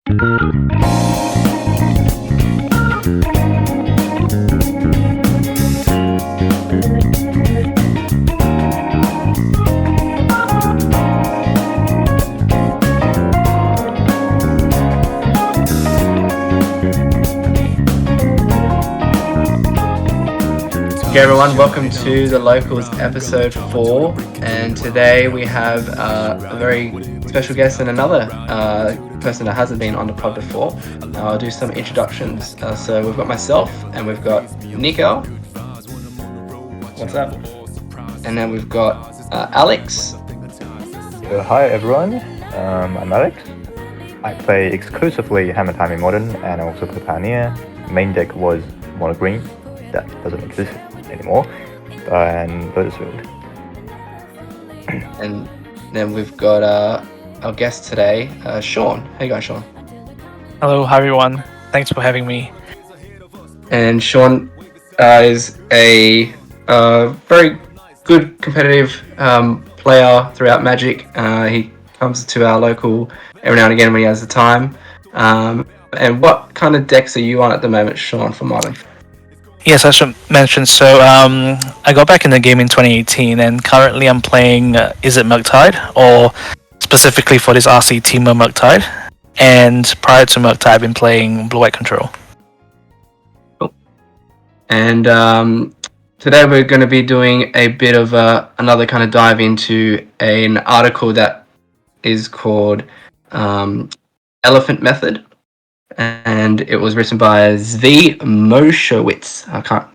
Okay, everyone, welcome to the Locals episode 4, and today we have a very special guest and another person that hasn't been on the pod before. I'll do some introductions. So we've got myself, and we've got Nico. What's up? And then we've got Alex. Hi everyone, I'm Alex. I play exclusively Hammer Time in Modern, and I also play Pioneer. Main deck was Mono Green, that doesn't exist anymore, and Lotusfield. And then we've got our guest today, Sean. How you going, Sean? Hello, hi everyone. Thanks for having me. And Sean is a very good competitive player throughout Magic. He comes to our local every now and again when he has the time. And what kind of decks are you on at the moment, Sean, for Modern? Yes, I should mention. So, I got back in the game in 2018, and currently I'm playing. Is it Murktide, or specifically for this RC Teamer Murktide? And prior to Murktide, I've been playing Blue White Control. Cool. And today we're going to be doing a bit of another kind of dive into an article that is called Elephant Method. And it was written by Zvi Moshowitz. I can't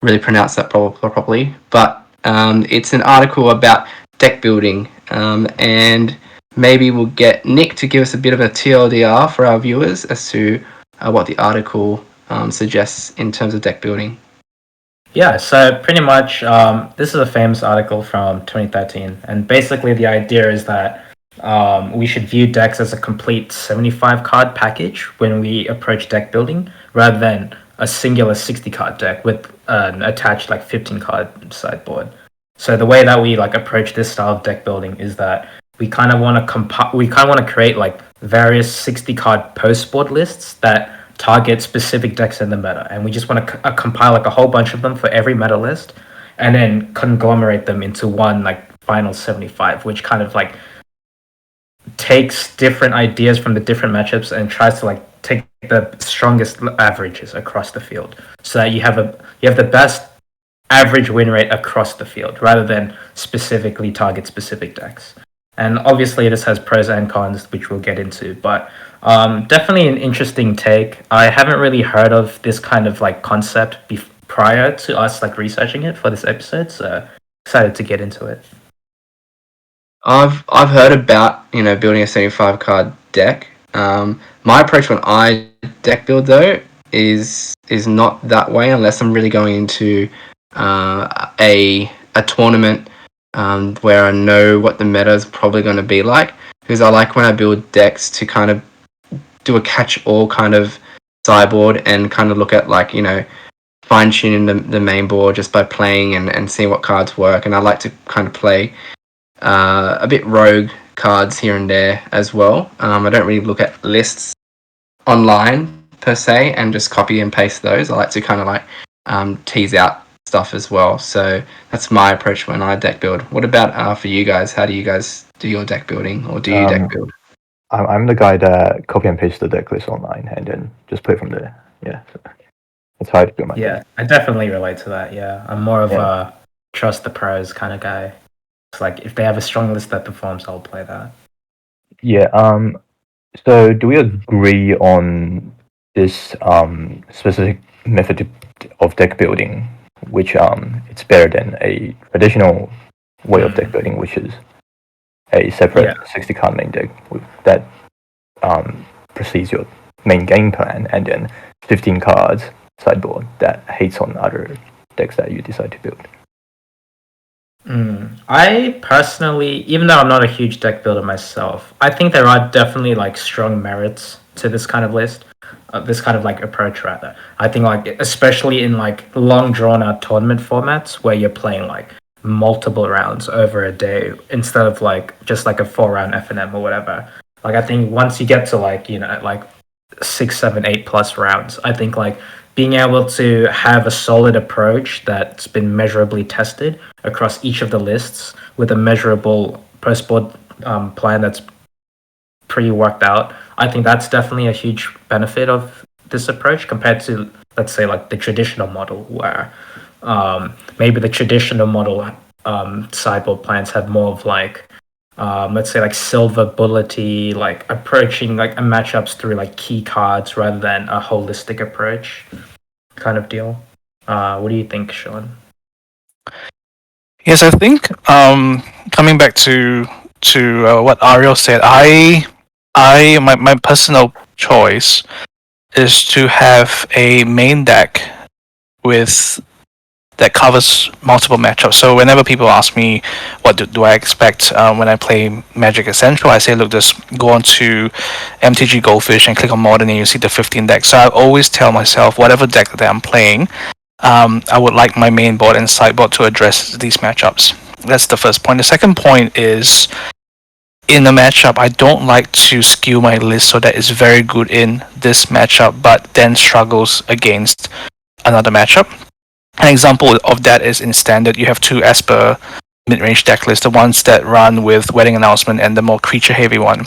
really pronounce that properly, but it's an article about deck building. And maybe we'll get Nick to give us a bit of a TLDR for our viewers as to what the article suggests in terms of deck building. Yeah, so pretty much this is a famous article from 2013, and basically the idea is that we should view decks as a complete 75 card package when we approach deck building, rather than a singular 60 card deck with an attached 15 card sideboard. So the way that we approach this style of deck building is that we kind of want to create various 60 card post board lists that target specific decks in the meta, and we just want to compile a whole bunch of them for every meta list, and then conglomerate them into one final 75, which kind of takes different ideas from the different matchups and tries to take the strongest averages across the field, so that you have the best average win rate across the field rather than specifically target specific decks. And obviously this has pros and cons, which we'll get into, but definitely an interesting take. I haven't really heard of this kind of concept prior to us researching it for this episode, so excited to get into it. I've heard about building a 75 card deck. My approach when I deck build though is not that way unless I'm really going into a tournament where I know what the meta is probably going to be like, because I like when I build decks to kind of do a catch-all kind of sideboard and kind of look at fine-tuning the main board just by playing and seeing what cards work. And I like to kind of play a bit rogue cards here and there as well. I don't really look at lists online per se and just copy and paste those. I like to kind of tease out stuff as well. So that's my approach when I deck build. What about for you guys? How do you guys do your deck building, or do you deck build? I'm the guy that copy and paste the deck list online and then just play from there. Yeah, so that's how I build my deck. I definitely relate to that. Yeah, I'm more of a trust the pros kind of guy. It's if they have a strong list that performs, I'll play that. Yeah. So do we agree on this specific method of deck building, which it's better than a traditional way of deck building, which is a separate 60 card main deck that precedes your main game plan, and then 15 cards sideboard that hates on other decks that you decide to build? I personally, even though I'm not a huge deck builder myself, I think there are definitely strong merits to this kind of list, this kind of approach rather. I think especially in long drawn out tournament formats where you're playing multiple rounds over a day instead of just a 4-round FNM or whatever. I think once you get to 6, 7, 8+ rounds. I think like being able to have a solid approach that's been measurably tested across each of the lists with a measurable post board plan that's pretty worked out. I think that's definitely a huge benefit of this approach compared to, let's say, like the traditional model where maybe the traditional model sideboard plans have more of like let's say like silver bullety, like approaching like a matchups through like key cards rather than a holistic approach kind of deal. What do you think, Sean? Yes, I think coming back to what Ariel said, my personal choice is to have a main deck with that covers multiple matchups. So whenever people ask me what do I expect when I play Magic Essential, I say, look, just go on to MTG Goldfish and click on Modern and you see the 15 decks. So I always tell myself whatever deck that I'm playing, I would like my main board and sideboard to address these matchups. That's the first point. The second point is, in the matchup, I don't like to skew my list so that it's very good in this matchup, but then struggles against another matchup. An example of that is in Standard, you have two Esper mid-range deck lists, the ones that run with Wedding Announcement and the more creature-heavy one.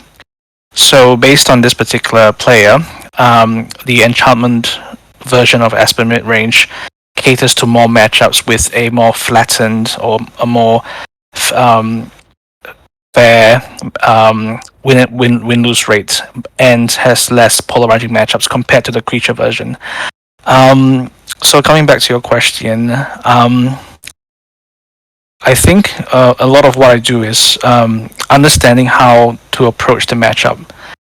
So based on this particular player, the Enchantment version of Esper mid-range caters to more matchups with a more flattened or a more fair win-lose rate and has less polarizing matchups compared to the creature version. So coming back to your question, I think a lot of what I do is understanding how to approach the matchup.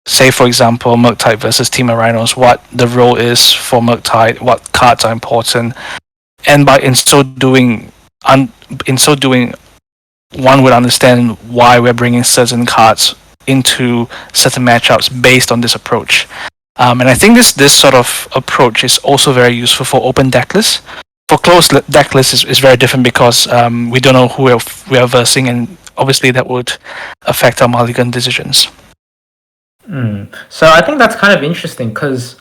Say, for example, Murktide versus Team of Rhinos, what the role is for Murktide, what cards are important, and in so doing, one would understand why we're bringing certain cards into certain matchups based on this approach. And I think this sort of approach is also very useful for open deck lists. For closed deck lists is very different because we don't know who we are versing, and obviously that would affect our mulligan decisions. So I think that's kind of interesting because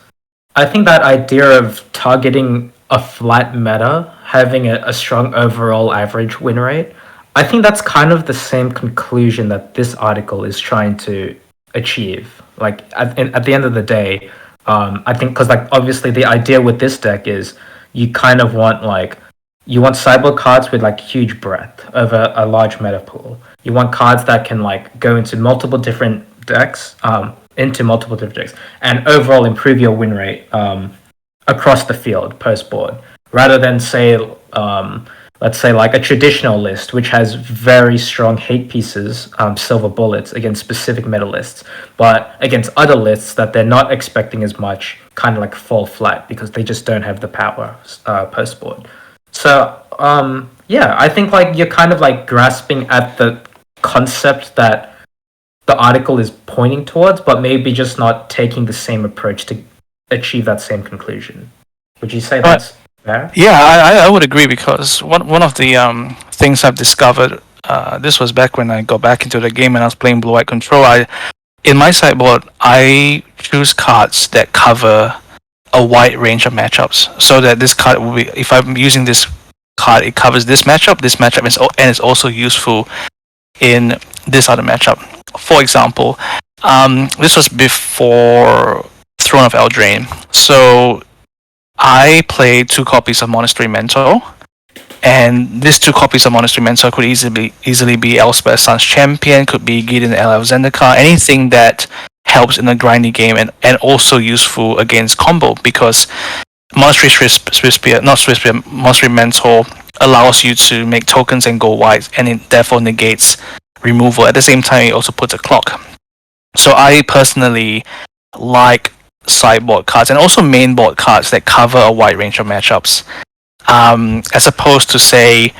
I think that idea of targeting a flat meta, having a strong overall average win rate, I think that's kind of the same conclusion that this article is trying to achieve. Like at the end of the day, I think because like obviously the idea with this deck is you kind of want like you want sideboard cards with like huge breadth over a large meta pool. You want cards that can like go into multiple different decks, and overall improve your win rate across the field post board, rather than say let's say like a traditional list which has very strong hate pieces, silver bullets against specific meta lists, but against other lists that they're not expecting as much, kind of like fall flat because they just don't have the power post board. So yeah, I think like you're kind of like grasping at the concept that the article is pointing towards, but maybe just not taking the same approach to achieve that same conclusion. Would you say that's fair? Yeah, I would agree because one of the things I've discovered, this was back when I got back into the game and I was playing Blue White Control. In my sideboard, I choose cards that cover a wide range of matchups, so that this card will be, if I'm using this card, it covers this matchup, and it's also useful in this other matchup. For example, this was before Throne of Eldraine, so I played 2 copies of Monastery Mentor, and these 2 copies of Monastery Mentor could easily be Elspeth's Sun's Champion, could be Gideon L. Zendikar, anything that helps in a grindy game and also useful against combo, because Monastery Mentor allows you to make tokens and go wide, and it therefore negates removal. At the same time, it also puts a clock. So I personally like sideboard cards and also mainboard cards that cover a wide range of matchups, as opposed to say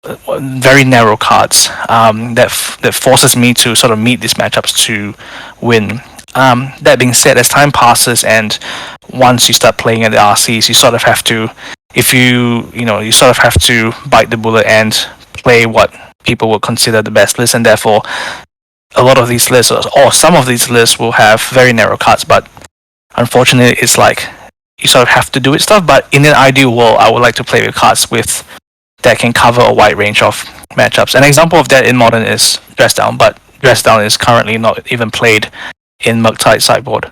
very narrow cards that forces me to sort of meet these matchups to win. That being said, as time passes and once you start playing at the RCs, you sort of have to, you sort of have to bite the bullet and play what people would consider the best list, and therefore a lot of these lists or some of these lists will have very narrow cards, but Unfortunately, it's like you sort of have to do it stuff. But in an ideal world, I would like to play with cards that can cover a wide range of matchups. An example of that in Modern is Dress Down, but Dress Down is currently not even played in Murktide sideboard.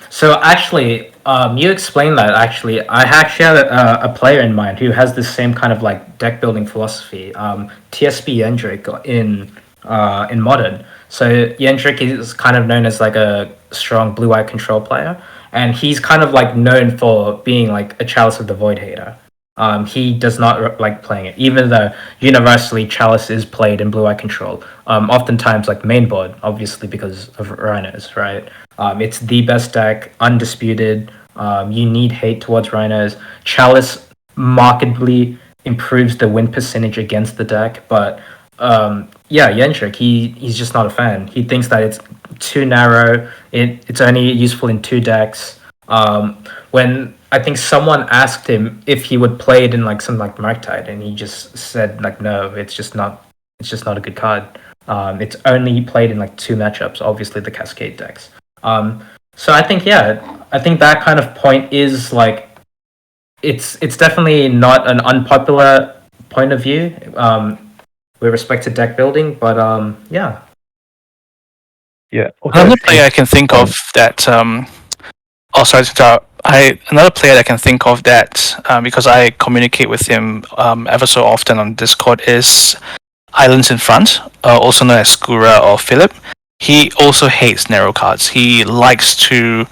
So actually, you explained that. Actually, I actually had a player in mind who has the same kind of like deck building philosophy. TSB Yendrick in Modern. So Yendrick is kind of known as like a strong blue-eye control player, and he's kind of like known for being like a Chalice of the Void hater. He does not like playing it, even though universally Chalice is played in blue-eye control. Oftentimes like mainboard, obviously because of Rhinos, right? It's the best deck, undisputed. You need hate towards Rhinos. Chalice markedly improves the win percentage against the deck, but Yendrick, he's just not a fan. He thinks that it's too narrow. It's only useful in 2 decks. When I think someone asked him if he would play it in like something like Murktide, and he just said like no, it's just not a good card. It's only played in like 2 matchups, obviously the Cascade decks. So I think that kind of point is like it's definitely not an unpopular point of view with respect to deck building, but yeah. Yeah. Okay. Another player I can think of that. Sorry to interrupt. Another player that I can think of that because I communicate with him ever so often on Discord is Islands in Front, also known as Skura or Philip. He also hates narrow cards. He likes to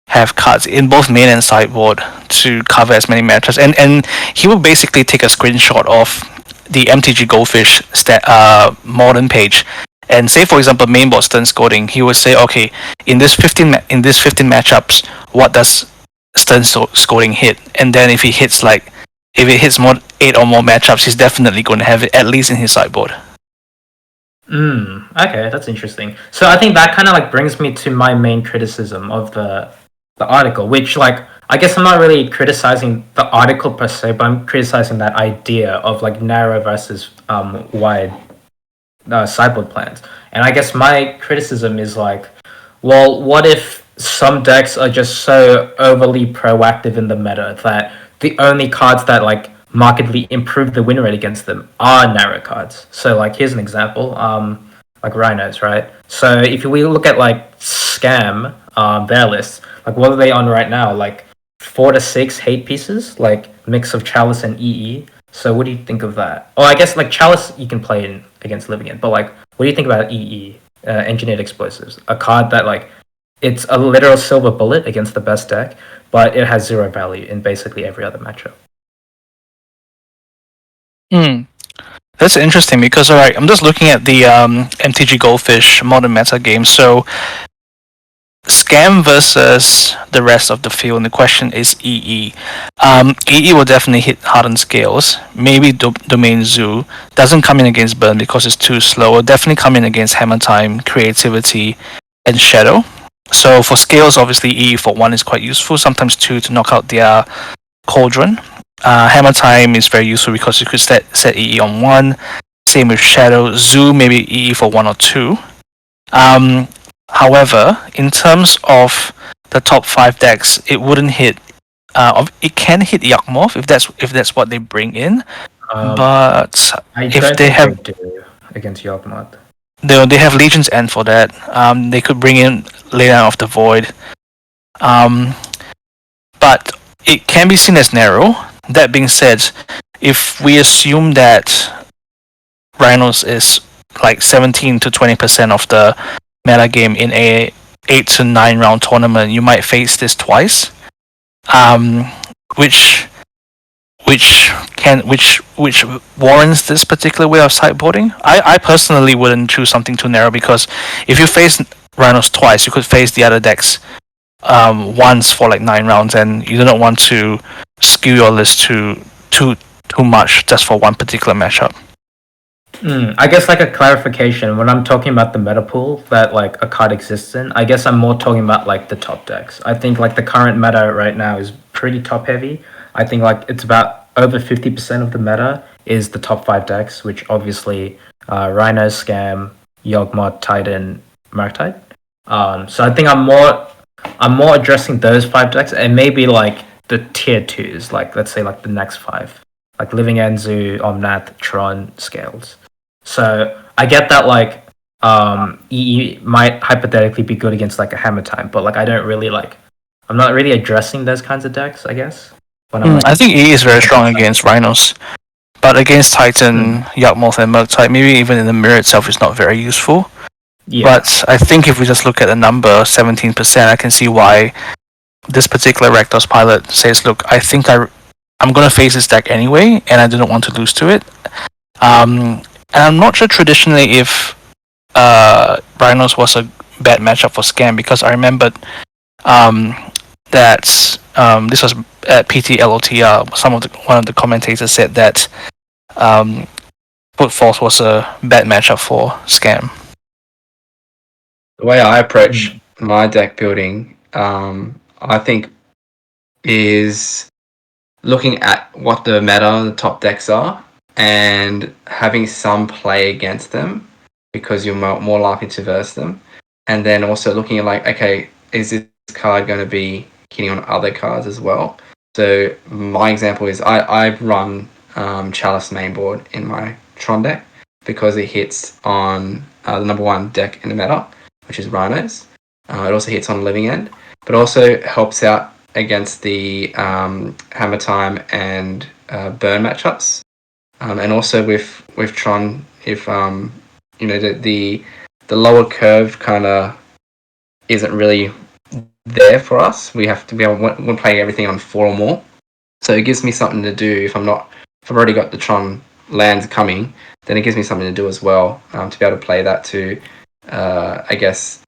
have cards in both main and sideboard to cover as many matchups, and he will basically take a screenshot of the MTG Goldfish modern page, and say for example mainboard stun scoring. He would say, okay, in this 15 matchups, what does stun scoring hit? And then if it hits more 8 or more matchups, he's definitely going to have it at least in his sideboard. Okay, that's interesting. So I think that kind of like brings me to my main criticism of the article, which like I guess I'm not really criticizing the article per se, but I'm criticizing that idea of like narrow versus wide sideboard plans. And I guess my criticism is like, well, what if some decks are just so overly proactive in the meta that the only cards that like markedly improve the win rate against them are narrow cards? So like here's an example, like Rhinos, right? So if we look at like Scam, their list, like what are they on right now? Like 4 to 6 hate pieces, like mix of Chalice and EE. So what do you think of that? Oh, I guess like Chalice you can play in against Livian, but like what do you think about EE, Engineered Explosives? A card that like it's a literal silver bullet against the best deck, but it has 0 value in basically every other matchup. That's interesting because alright, I'm just looking at the MTG Goldfish modern meta game. So Scam versus the rest of the field, and the question is EE. EE will definitely hit Hardened Scales, maybe Domain Zoo. Doesn't come in against Burn because it's too slow. Will definitely come in against Hammer Time, Creativity, and Shadow. So for Scales, obviously EE for 1 is quite useful, sometimes 2 to knock out their Cauldron. Hammer Time is very useful because you could set EE on 1. Same with Shadow. Zoo, maybe EE for 1 or 2. However, in terms of the top 5 decks, it wouldn't hit. It can hit Yakmov if that's what they bring in, but if they have do against Yakmov, they have Legion's End for that. They could bring in Leyline of the Void, but it can be seen as narrow. That being said, if we assume that Rhinos is like 17 to 20% of the meta game in a 8 to 9 round tournament, you might face this twice, which warrants this particular way of sideboarding. I personally wouldn't choose something too narrow because if you face Rhinos twice, you could face the other decks once for like 9 rounds, and you do not want to skew your list too much just for one particular matchup. I guess like a clarification, when I'm talking about the meta pool that like a card exists in, I guess I'm more talking about like the top decks. I think like the current meta right now is pretty top heavy. I think like it's about over 50% of the meta is the top 5 decks, which obviously Rhino, Scam, Yawgmoth, Titan, Murktide. So I think I'm more I'm more addressing those 5 decks and maybe like the tier 2s, like let's say like the next 5. Like Living End, Zoo, Omnath, Tron, Scales. So I get that like EE might hypothetically be good against like a Hammer Time, but like I don't really like I'm not really addressing those kinds of decks, I guess. When I'm like I think E is very strong against Rhinos. But against Titan, Yawgmoth, and Murktide, maybe even in the mirror itself is not very useful. yeah. But I think if we just look at the number, 17%, I can see why this particular Rakdos pilot says, look, I think I'm going to face this deck anyway, and I didn't want to lose to it. And I'm not sure traditionally if Rhinos was a bad matchup for Scam, because I remembered that this was at PTLOTR. One of the commentators said that Footfalls was a bad matchup for Scam. The way I approach my deck building, I think, is looking at what the meta, the top decks are, and having some play against them because you're more likely to verse them. And then also looking at like, okay, is this card going to be hitting on other cards as well? So my example is I run Chalice mainboard in my Tron deck because it hits on the number 1 deck in the meta, which is Rhinos. It also hits on Living End, but also helps out against the Hammer Time and Burn matchups. And also with Tron, if the lower curve kind of isn't really there for us, we have to be able to play everything on 4 or more. So it gives me something to do if I've already got the Tron lands coming, then it gives me something to do as well, to be able to play that to, I guess,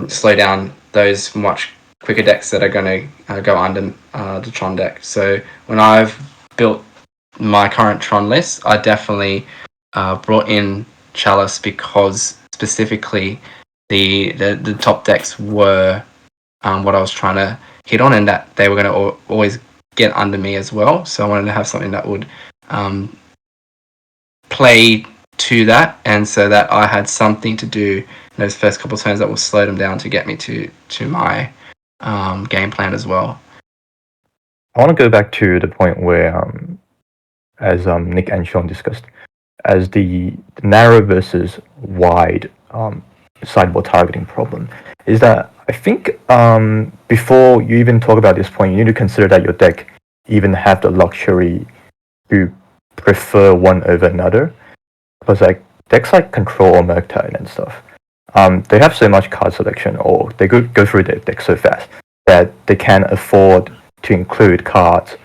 slow down those much quicker decks that are going to go under the Tron deck. So when I've built my current Tron list, I definitely brought in Chalice because specifically the top decks were what I was trying to hit on, and that they were going to always get under me as well. So I wanted to have something that would play to that, and so that I had something to do in those first couple of turns that will slow them down to get me to my game plan as well. I want to go back to the point where, as Nick and Sean discussed, as the narrow versus wide sideboard targeting problem, is that I think before you even talk about this point, you need to consider that your deck even have the luxury to prefer one over another. Because like decks like Control or Murktide and stuff, they have so much card selection, or they go through their deck so fast that they can afford to include cards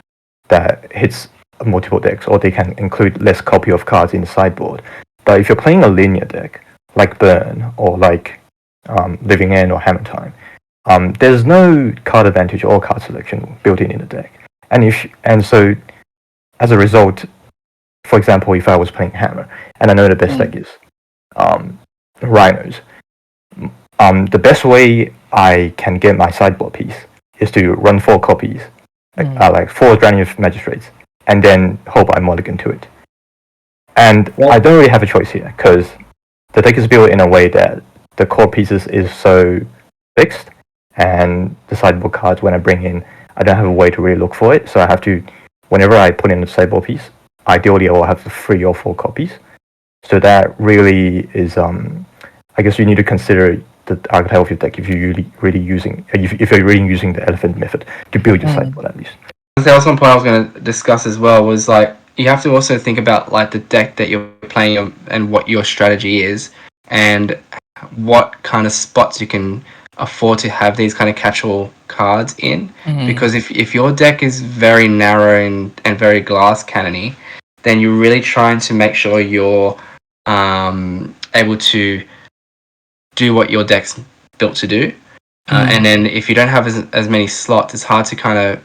that hits multiple decks, or they can include less copy of cards in the sideboard. But if you're playing a linear deck like Burn or like Living End or Hammer Time, there's no card advantage or card selection built in the deck, and so as a result, for example, if I was playing Hammer and I know the best deck is Rhinos, the best way I can get my sideboard piece is to run 4 copies, like 4 Dranian Magistrates, and then hope I mulligan to it. And I don't really have a choice here, because the deck is built in a way that the core pieces is so fixed, and the sideboard cards, when I bring in, I don't have a way to really look for it, so I have to, whenever I put in the sideboard piece, ideally I will have 3 or 4 copies. So that really is, I guess you need to consider the archetype of your deck if you're really using the elephant method to build your sideboard at least. There was one point I was going to discuss as well, was like you have to also think about like the deck that you're playing and what your strategy is, and what kind of spots you can afford to have these kind of catch-all cards in. Because if your deck is very narrow and very glass cannony, then you're really trying to make sure you're able to do what your deck's built to do. And then if you don't have as many slots, it's hard to kind of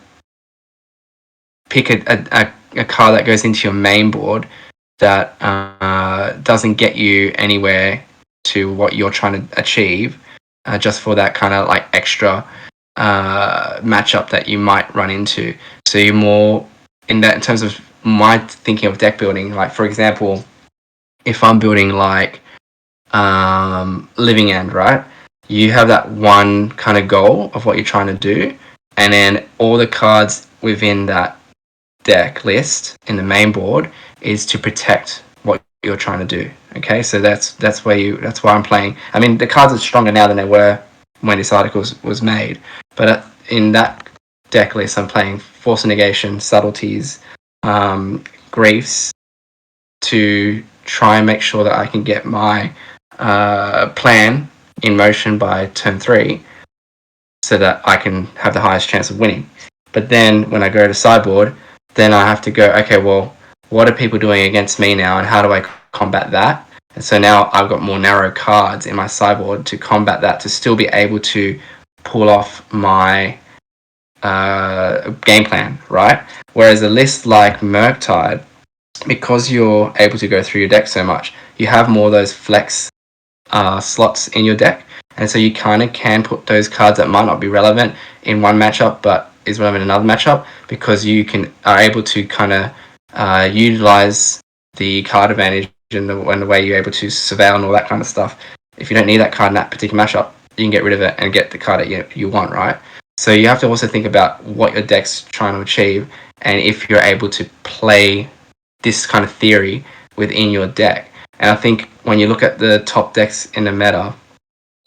pick a card that goes into your main board that doesn't get you anywhere to what you're trying to achieve, just for that kind of like extra matchup that you might run into. So you're more in terms of my thinking of deck building. Like for example, if I'm building like Living End, right? you have that one kind of goal of what you're trying to do, and then all the cards within that deck list in the main board is to protect what you're trying to do. Okay, so that's why I'm playing. I mean, the cards are stronger now than they were when this article was made, but in that deck list, I'm playing Force of Negation, Subtleties, Griefs, to try and make sure that I can get my plan in motion by turn 3, so that I can have the highest chance of winning. But then when I go to sideboard, then I have to go, okay, well, what are people doing against me now, and how do I combat that? And so now I've got more narrow cards in my sideboard to combat that, to still be able to pull off my game plan, right? Whereas a list like Murktide, because you're able to go through your deck so much, you have more of those flex slots in your deck, and so you kind of can put those cards that might not be relevant in one matchup but is relevant in another matchup, because you are able to kind of utilize the card advantage and the way you're able to surveil and all that kind of stuff. If you don't need that card in that particular matchup, you can get rid of it and get the card that you want, right? So you have to also think about what your deck's trying to achieve, and if you're able to play this kind of theory within your deck. And I think when you look at the top decks in the meta,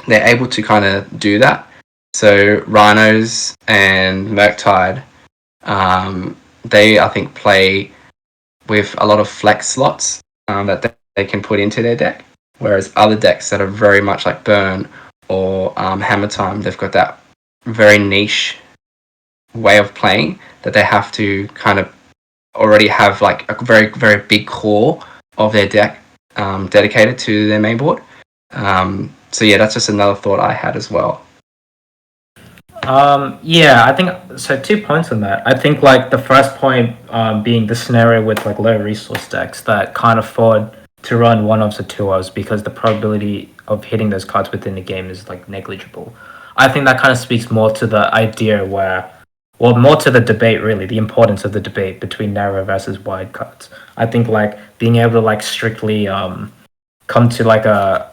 they're able to kind of do that. So Rhinos and Murktide, they, I think, play with a lot of flex slots that they can put into their deck. Whereas other decks that are very much like Burn or Hammer Time, they've got that very niche way of playing that they have to kind of already have like a very, very big core of their deck dedicated to their main board. So yeah, that's just another thought I had as well. Yeah, I think so. 2 points on that. I think like the first point being the scenario with like low resource decks that can't afford to run 1-offs or 2-offs because the probability of hitting those cards within the game is like negligible. I think that kind of speaks more to the idea where, well, more to the debate really, the importance of the debate between narrow versus wide cards. I think like being able to like strictly come to like a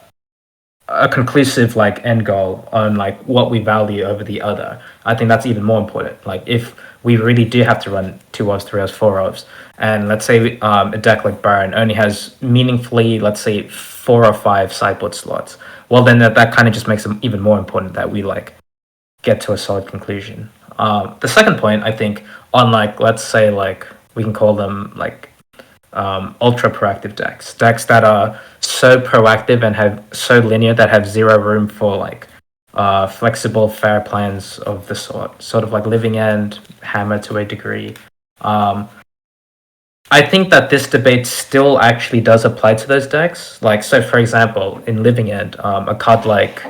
conclusive like end goal on like what we value over the other. I think that's even more important. Like if we really do have to run 2-offs, 3-offs, 4-offs, and let's say a deck like Baron only has meaningfully, let's say 4 or 5 sideboard slots, well then that kind of just makes it even more important that we like get to a solid conclusion. The second point, I think, on like, let's say like we can call them like ultra proactive decks that are so proactive and have so linear that have zero room for like flexible fair plans of the sort of like Living End, Hammer to a degree. I think that this debate still actually does apply to those decks. Like, so for example, in Living End, a card like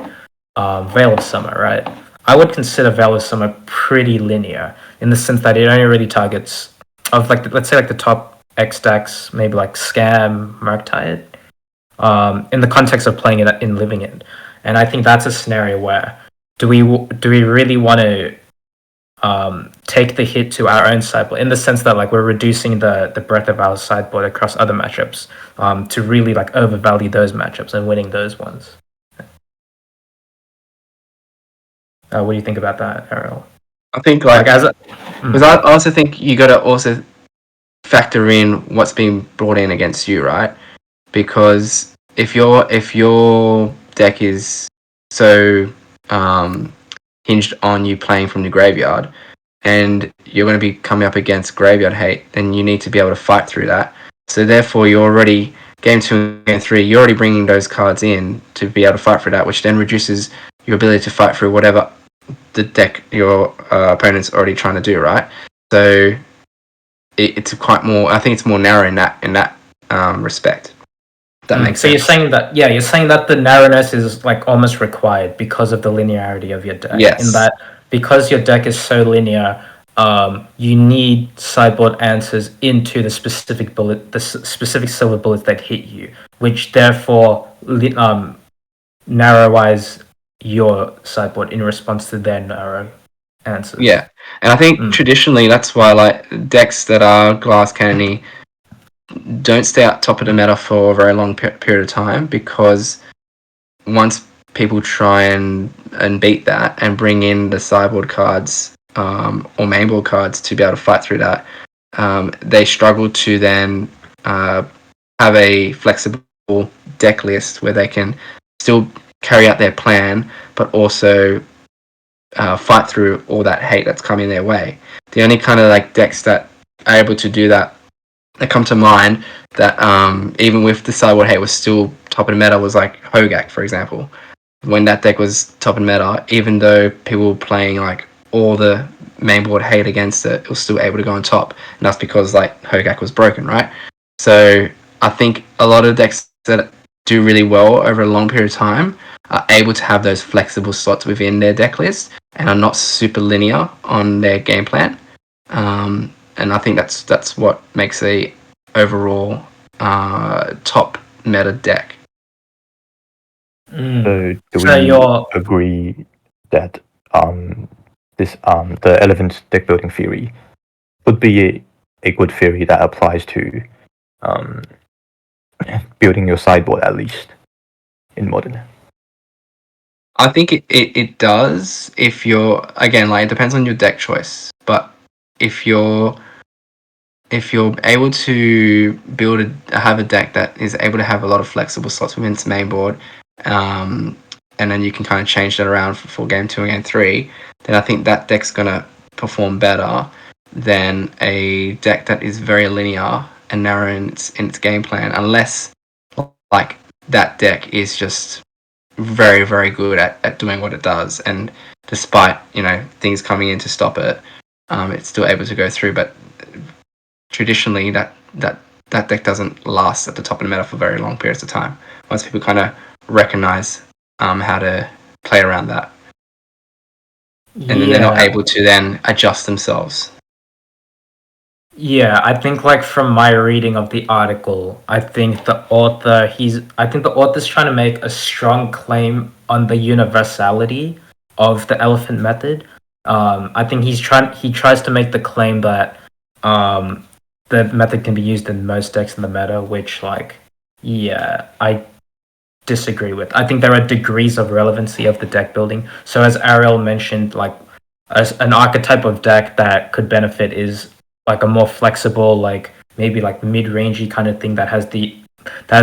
Veil of Summer, right? I would consider Veil of Summer pretty linear in the sense that it only really targets, of like let's say like the top X decks, maybe like Scam, Murktide, in the context of playing it in Living End. And I think that's a scenario where do we really want to take the hit to our own sideboard, in the sense that like we're reducing the breadth of our sideboard across other matchups to really like overvalue those matchups and winning those ones. What do you think about that, Ariel? I think because I also think you got to also factor in what's being brought in against you, right? Because if your deck is so hinged on you playing from the graveyard, and you're going to be coming up against graveyard hate, then you need to be able to fight through that. So therefore, you're already game 2 and game 3. You're already bringing those cards in to be able to fight through that, which then reduces your ability to fight through whatever the deck your opponent's already trying to do, right? So it's quite more. I think it's more narrow in that respect. That makes sense. You're saying that the narrowness is like almost required because of the linearity of your deck. Yes. In that, because your deck is so linear, you need sideboard answers into the specific specific silver bullets that hit you, which therefore narrowize your sideboard in response to their narrow answers. Yeah, and I think traditionally that's why like decks that are glass cannon don't stay at top of the meta for a very long period of time, because once people try and beat that and bring in the sideboard cards or mainboard cards to be able to fight through that, they struggle to then have a flexible deck list where they can still carry out their plan, but also fight through all that hate that's coming their way. The only kind of like decks that are able to do that come to mind that even with the sideboard hate was still top of the meta was like Hogak, for example. When that deck was top of meta, even though people were playing like all the mainboard hate against it, it was still able to go on top, and that's because like Hogak was broken, right? So I think a lot of decks that do really well over a long period of time are able to have those flexible slots within their deck list and are not super linear on their game plan. And I think that's what makes a overall top meta deck. So do So we you're agree that the elephant deck building theory would be a good theory that applies to building your sideboard, at least in modern? I think it does if you're, again, like it depends on your deck choice, but if you're able to have a deck that is able to have a lot of flexible slots within its main board, and then you can kind of change that around for game 2 and game 3, then I think that deck's gonna perform better than a deck that is very linear and narrow in its game plan, unless like that deck is just very, very good at doing what it does, and despite things coming in to stop it, it's still able to go through. But traditionally, that deck doesn't last at the top of the meta for very long periods of time. Once people kind of recognize how to play around that, and then they're not able to then adjust themselves. Yeah, I think like from my reading of the article, I think the author's trying to make a strong claim on the universality of the elephant method. I think he tries to make the claim that the method can be used in most decks in the meta, which I disagree with. I think there are degrees of relevancy of the deck building. So as Ariel mentioned, like as an archetype of deck that could benefit is like a more flexible, like maybe like mid-rangey kind of thing that has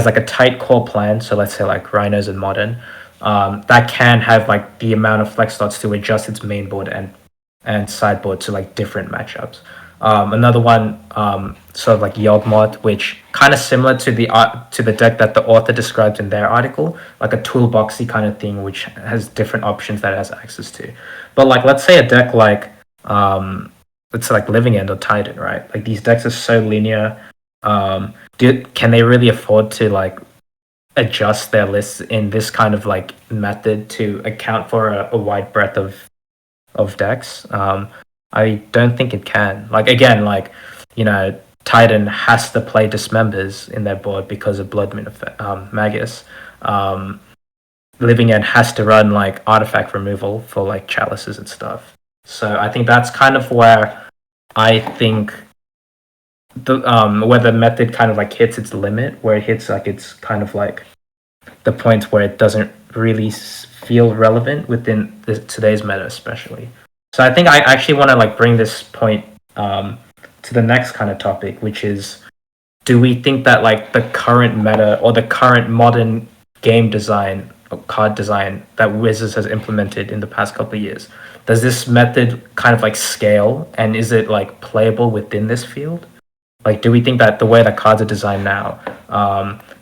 like a tight core plan. So let's say like Rhinos and Modern, that can have like the amount of flex slots to adjust its main board and sideboard to like different matchups. Another one, sort of like Yogmoth, which kind of similar to the deck that the author described in their article, like a toolboxy kind of thing, which has different options that it has access to. But like, let's say a deck like it's like Living End or Titan, right? Like these decks are so linear. Can they really afford to like adjust their lists in this kind of like method to account for a wide breadth of decks? I don't think it can. Like again, like Titan has to play Dismembers in their board because of Bloodmoon Magus. Living End has to run like artifact removal for like chalices and stuff. So I think that's kind of where I think where the method kind of like hits its limit, where it hits like it's kind of like the point where it doesn't really feel relevant within today's meta, especially. So I think I actually want to like bring this point to the next kind of topic, which is, do we think that like the current meta or the current modern game design or card design that Wizards has implemented in the past couple of years, does this method kind of like scale, and is it like playable within this field? Like, do we think that the way that cards are designed now,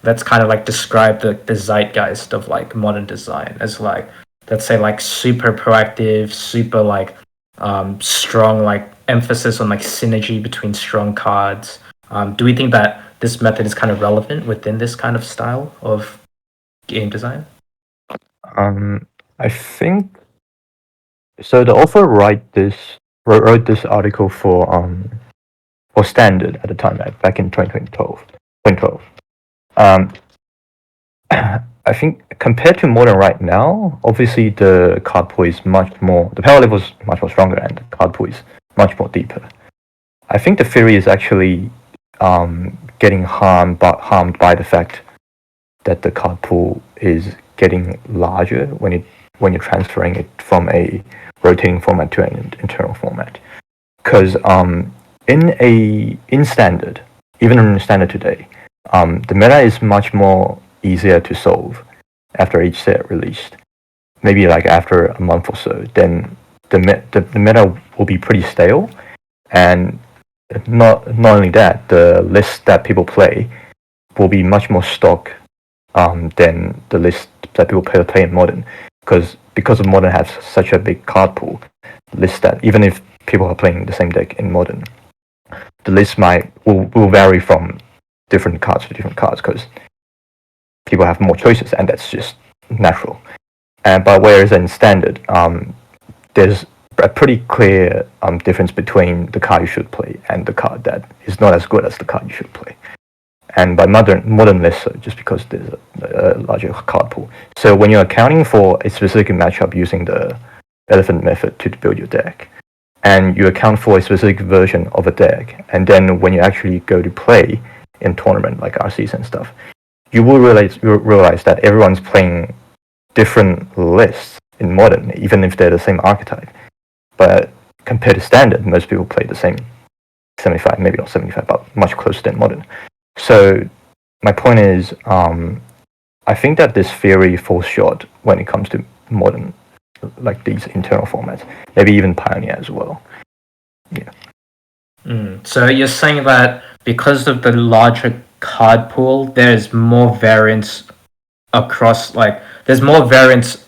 that's kind of like describe the zeitgeist of like modern design as like, let's say like super proactive, super like strong, like emphasis on like synergy between strong cards? Do we think that this method is kind of relevant within this kind of style of game design? I think so. The author wrote this article for Standard at the time, back in 2012. I think compared to Modern right now, obviously the card pool is the power level is much more stronger, and the card pool is much more deeper. I think the theory is actually getting harmed by the fact that the card pool is getting larger when you're transferring it from a rotating format to an internal format. Because in standard, even in standard today, the meta is much more easier to solve after each set released. Maybe like after a month or so, then the meta will be pretty stale, and not only that, the list that people play will be much more stock than the list that people play in modern, because of modern has such a big card pool list that even if people are playing the same deck in modern, the list will vary from different cards to different cards because people have more choices, and that's just natural. But whereas in standard, there's a pretty clear difference between the card you should play and the card that is not as good as the card you should play. And by modern less so, just because there's a larger card pool. So when you're accounting for a specific matchup using the elephant method to build your deck, and you account for a specific version of a deck, and then when you actually go to play in tournament like RCs and stuff, you will realize that everyone's playing different lists in modern, even if they're the same archetype. But compared to standard, most people play the same 75, maybe not 75, but much closer than modern. So my point is, I think that this theory falls short when it comes to modern, like these internal formats, maybe even Pioneer as well. Yeah. So you're saying that because of the larger card pool, there's more variance across, like, there's more variance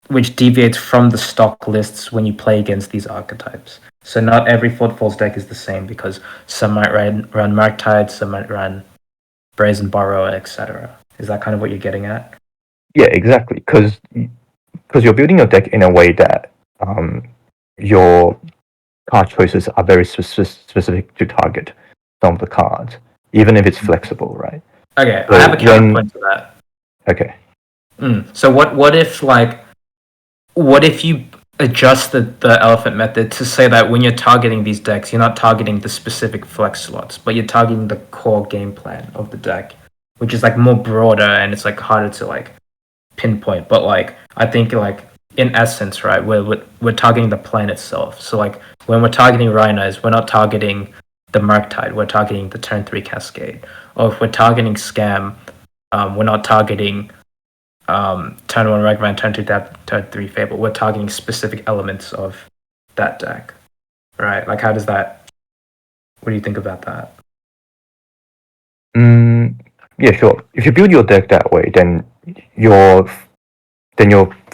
which deviates from the stock lists when you play against these archetypes. So not every Footfalls deck is the same because some might run Murktide, some might run Brazen Borrower, etc. Is that kind of what you're getting at? Yeah, exactly. Because you're building your deck in a way that your card choices are very specific to target some of the cards, even if it's flexible, right? Okay, So I have a counterpoint to that. Okay. So what if you adjust the elephant method to say that when you're targeting these decks, you're not targeting the specific flex slots, but you're targeting the core game plan of the deck, which is like more broader and it's like harder to like pinpoint. But like I think like in essence, right, we're targeting the plan itself. So like when we're targeting Rhinos, we're not targeting the Murktide, we're targeting the turn 3 Cascade. Or if we're targeting Scam, we're not targeting turn 1 Ragman, turn 2 Tap, turn 3 Fable. We're targeting specific elements of that deck, right? Like, how does that? What do you think about that? Yeah, sure. If you build your deck that way, then you're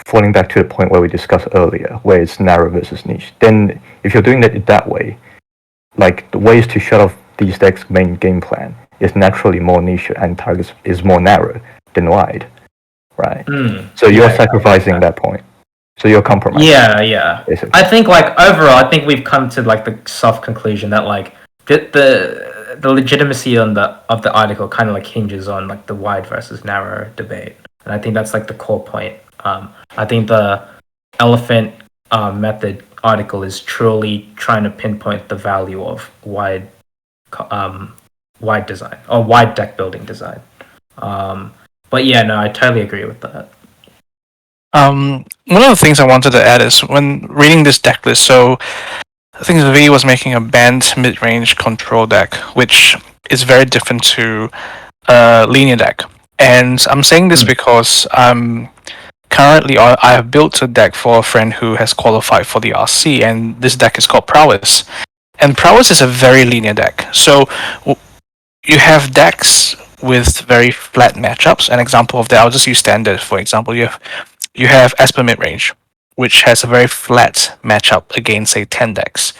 falling back to the point where we discussed earlier, where it's narrow versus niche. Then, if you're doing that way, like the ways to shut off these decks' main game plan is naturally more niche and targets is more narrow than wide, right? So you're sacrificing that point. So you're compromising. Yeah. Basically. I think like overall, I think we've come to like the soft conclusion that like the legitimacy of the article kind of like hinges on like the wide versus narrow debate, and I think that's like the core point. I think the elephant method article is truly trying to pinpoint the value of wide design or wide deck building design. But yeah, no, I totally agree with that. One of the things I wanted to add is when reading this deck list, so I think V was making a banned mid-range control deck, which is very different to a linear deck. And I'm saying this because currently I have built a deck for a friend who has qualified for the RC, and this deck is called Prowess. And Prowess is a very linear deck. So you have decks with very flat matchups. An example of that, I'll just use standard for example. You have Esper Midrange, which has a very flat matchup against, say, 10 decks,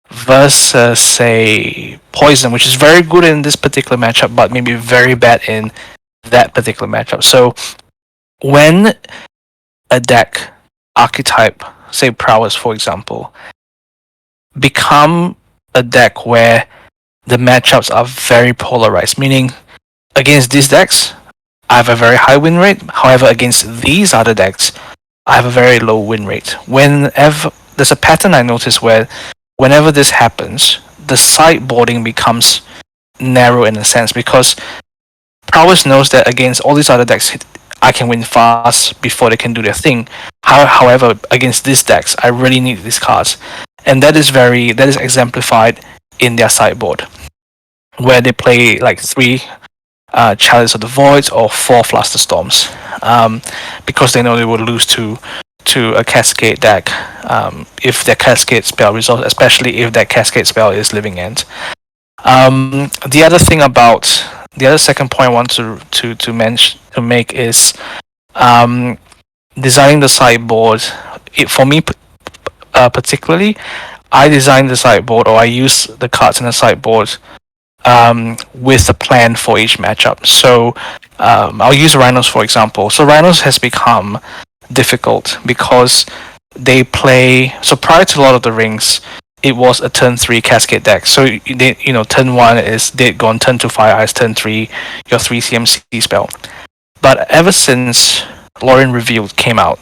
versus, say, Poison, which is very good in this particular matchup, but maybe very bad in that particular matchup. So when a deck archetype, say Prowess, for example, become a deck where the matchups are very polarized, meaning against these decks, I have a very high win rate. However, against these other decks, I have a very low win rate. Whenever there's a pattern I notice where whenever this happens, the sideboarding becomes narrow in a sense because Prowess knows that against all these other decks, I can win fast before they can do their thing. However, against these decks, I really need these cards, and that is exemplified in their sideboard, where they play like 3 Chalice of the Voids or 4 Fluster Storms, because they know they will lose to a Cascade deck if their Cascade spell results, especially if that Cascade spell is Living End. The other thing about the other second point I want to make is designing the sideboard. For me, particularly, I design the sideboard, or I use the cards in the sideboard with a plan for each matchup. So I'll use Rhinos for example. So Rhinos has become difficult because they play. So prior to Lord of the Rings, it was a turn 3 Cascade deck. So they, turn 1 is Dead Gone, turn 2 Fire Ice, turn 3 your 3 CMC spell. But ever since Lorien Revealed came out,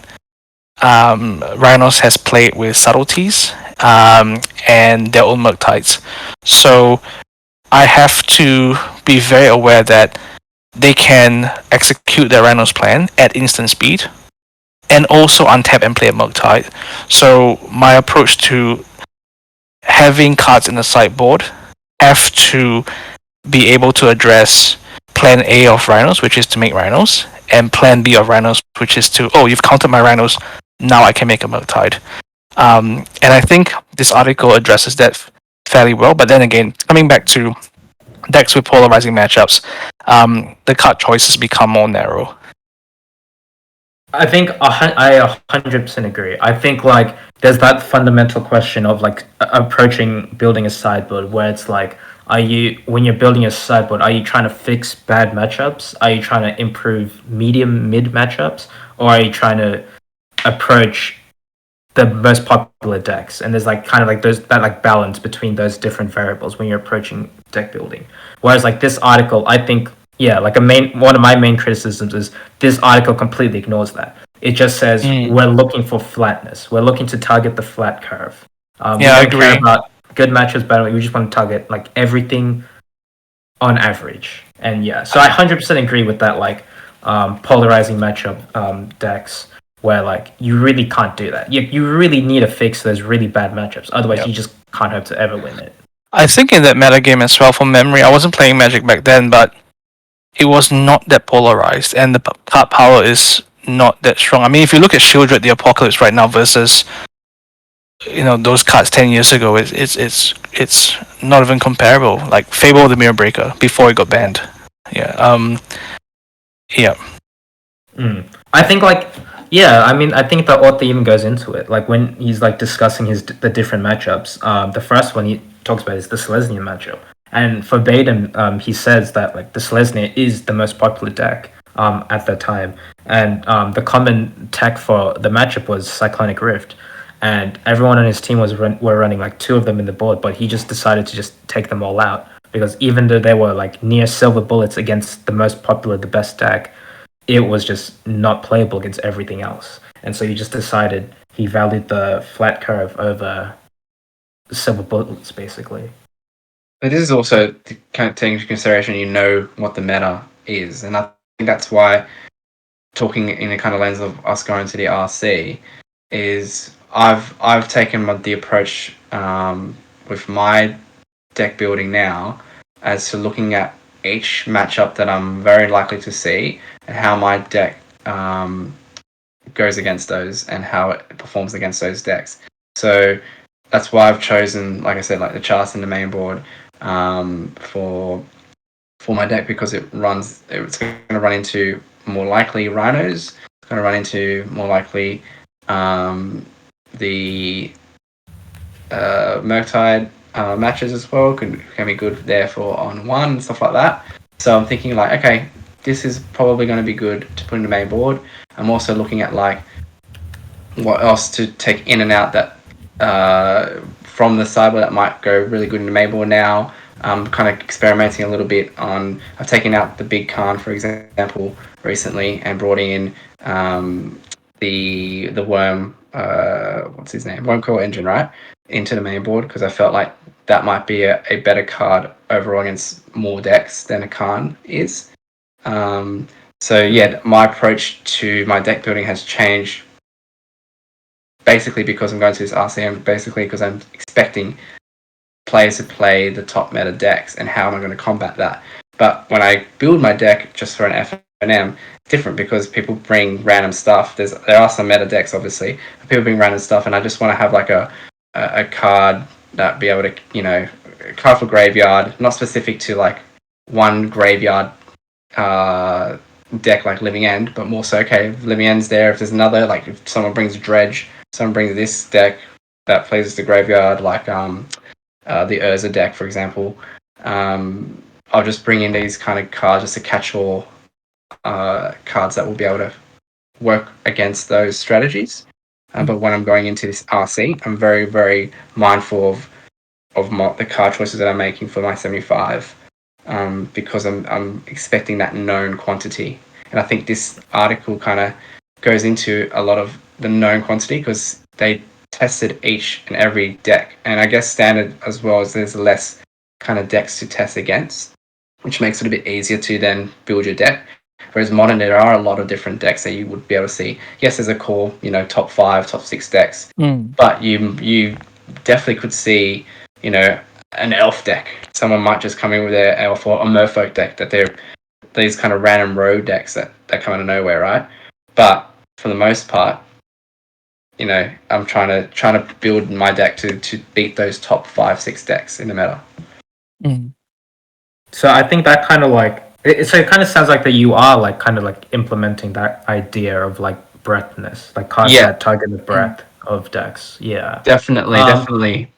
Rhinos has played with subtleties and their own Murktides. So I have to be very aware that they can execute their Rhinos plan at instant speed and also untap and play a Murktide. So my approach to having cards in the sideboard have to be able to address plan A of Rhinos, which is to make Rhinos, and plan B of Rhinos, which is to, oh, you've countered my Rhinos, now I can make a Murktide. And I think this article addresses that fairly well, but then again, coming back to decks with polarizing matchups, the card choices become more narrow. I think I 100% agree. I think like there's that fundamental question of like approaching building a sideboard where it's like, when you're building a sideboard, are you trying to fix bad matchups? Are you trying to improve medium mid matchups, or are you trying to approach the most popular decks? And there's like kind of like that like balance between those different variables when you're approaching deck building. Whereas like this article, I think, yeah, like one of my main criticisms is this article completely ignores that. It just says we're looking for flatness. We're looking to target the flat curve. We don't care about good matchups, but we just want to target like everything on average. And yeah, so I 100% agree with that. Like polarizing matchup decks, where like you really can't do that. You really need to fix those really bad matchups. Otherwise, you just can't hope to ever win it. I think in that metagame as well, from memory, I wasn't playing Magic back then, but it was not that polarized, and the card power is not that strong. I mean, if you look at Shieldred the Apocalypse right now versus those cards 10 years ago, it's not even comparable. Like Fable the Mirror Breaker before it got banned. Yeah. I think I think the author even goes into it. Like when he's like discussing the different matchups. The first one he talks about is the Selesnya matchup. And verbatim, he says that like the Selesnya is the most popular deck at that time, and the common tech for the matchup was Cyclonic Rift, and everyone on his team were running like 2 of them in the board, but he just decided to just take them all out because even though they were like near silver bullets against the most popular, the best deck, it was just not playable against everything else, and so he just decided he valued the flat curve over silver bullets basically. But this is also to kind of take into consideration, what the meta is. And I think that's why, talking in a kind of lens of us going to the RC, is I've taken the approach with my deck building now as to looking at each matchup that I'm very likely to see and how my deck goes against those and how it performs against those decks. So that's why I've chosen, like I said, like the Chalice in the main board for my deck, because it's going to run into more likely Rhinos. It's going to run into more likely the Murktide matches as well. Can be good there for on 1 and stuff like that. So I'm thinking like, okay, this is probably going to be good to put in the main board. I'm also looking at like what else to take in and out that from the sideboard that might go really good in the main board now. I'm kind of experimenting a little bit on. I've taken out the Big Khan, for example, recently, and brought in the Worm. What's his name? Wormcoil Engine, right, into the main board, because I felt like that might be a better card overall against more decks than a Khan is. So yeah, my approach to my deck building has changed basically because I'm going to this RCM, basically because I'm expecting players to play the top meta decks, and how am I going to combat that? But when I build my deck just for an FNM, it's different because people bring random stuff. There are some meta decks, obviously, but people bring random stuff, and I just want to have like a card that be able to, a card for graveyard, not specific to like one graveyard deck like Living End, but more so, okay, if Living End's there, if there's another, like if someone brings Dredge, someone brings this deck that plays the graveyard, like the Urza deck, for example, I'll just bring in these kind of cards just to catch all cards that will be able to work against those strategies. But when I'm going into this RC, I'm very, very mindful of the card choices that I'm making for my 75, because I'm expecting that known quantity. And I think this article kind of goes into a lot of the known quantity because they tested each and every deck. And I guess standard as well as there's less kind of decks to test against, which makes it a bit easier to then build your deck. Whereas modern, there are a lot of different decks that you would be able to see. Yes, there's a core, top 5, top 6 decks, but you definitely could see, an elf deck. Someone might just come in with their elf or a merfolk deck that they're these kind of random road decks that come out of nowhere, right? But for the most part, I'm trying to build my deck to beat those top 5, 6 decks in the meta. So I think that kind of so it kind of sounds like that you are like kind of like implementing that idea of like breadthness, like cards that target the breadth of decks. Yeah, definitely.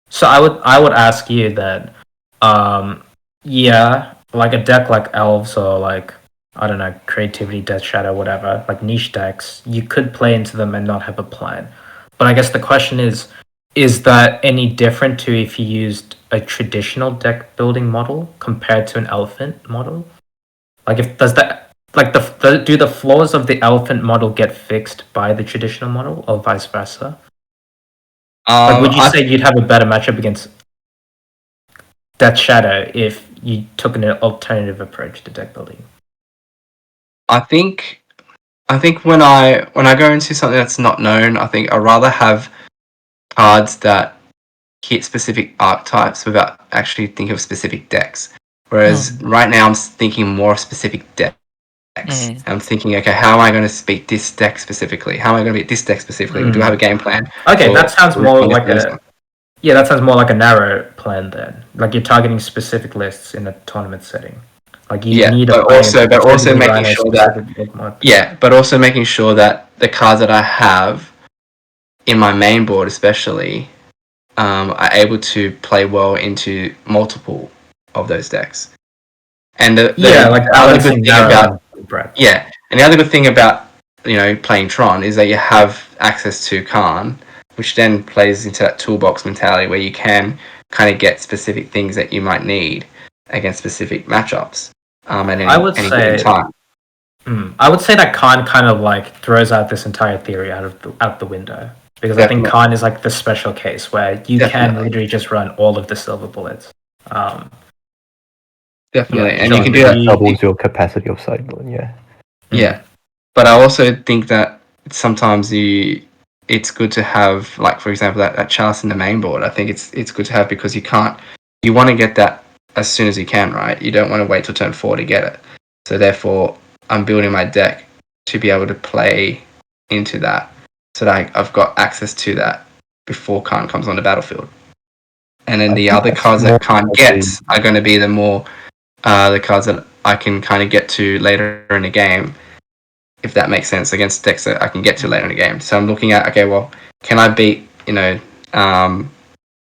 So I would ask you that, yeah, like a deck like Elves or like, I don't know, Creativity, Death Shadow, whatever, like niche decks, you could play into them and not have a plan. But I guess the question is that any different to if you used a traditional deck building model compared to an elephant model? Like, does that, like, do the flaws of the elephant model get fixed by the traditional model or vice versa? Like, would you say you'd have a better matchup against Death Shadow if you took an alternative approach to deck building? I think when I go into something that's not known, I think I'd rather have cards that hit specific archetypes without actually thinking of specific decks. Whereas right now I'm thinking more of specific decks. I'm thinking, okay, how am I going to beat this deck specifically? How am I going to beat this deck specifically? Do I have a game plan? Okay, that sounds more like that sounds more like a narrow plan then. Like you're targeting specific lists in a tournament setting. Like you need but also making sure that but also making sure that the cards that I have in my main board, especially, are able to play well into multiple of those decks. And the other good thing about and the other good thing about playing Tron is that you have access to Khan, which then plays into that toolbox mentality where you can kind of get specific things that you might need against specific matchups at any given time. I would say that Khan kind of like throws out this entire theory out the window, because I think Khan is like the special case where you can literally just run all of the silver bullets. Definitely, and you can do that. Doubles your capacity of sideboard. Yeah, but I also think that sometimes it's good to have, like, for example, that chalice in the main board. I think it's good to have because you want to get that as soon as you can, right? You don't want to wait till turn 4 to get it. So therefore, I'm building my deck to be able to play into that, so that I've got access to that before Khan comes on the battlefield. And then the other cards that Khan gets are going to be the cards that I can kind of get to later in the game, if that makes sense, against decks that I can get to later in the game. So I'm looking at, okay, well, can I beat,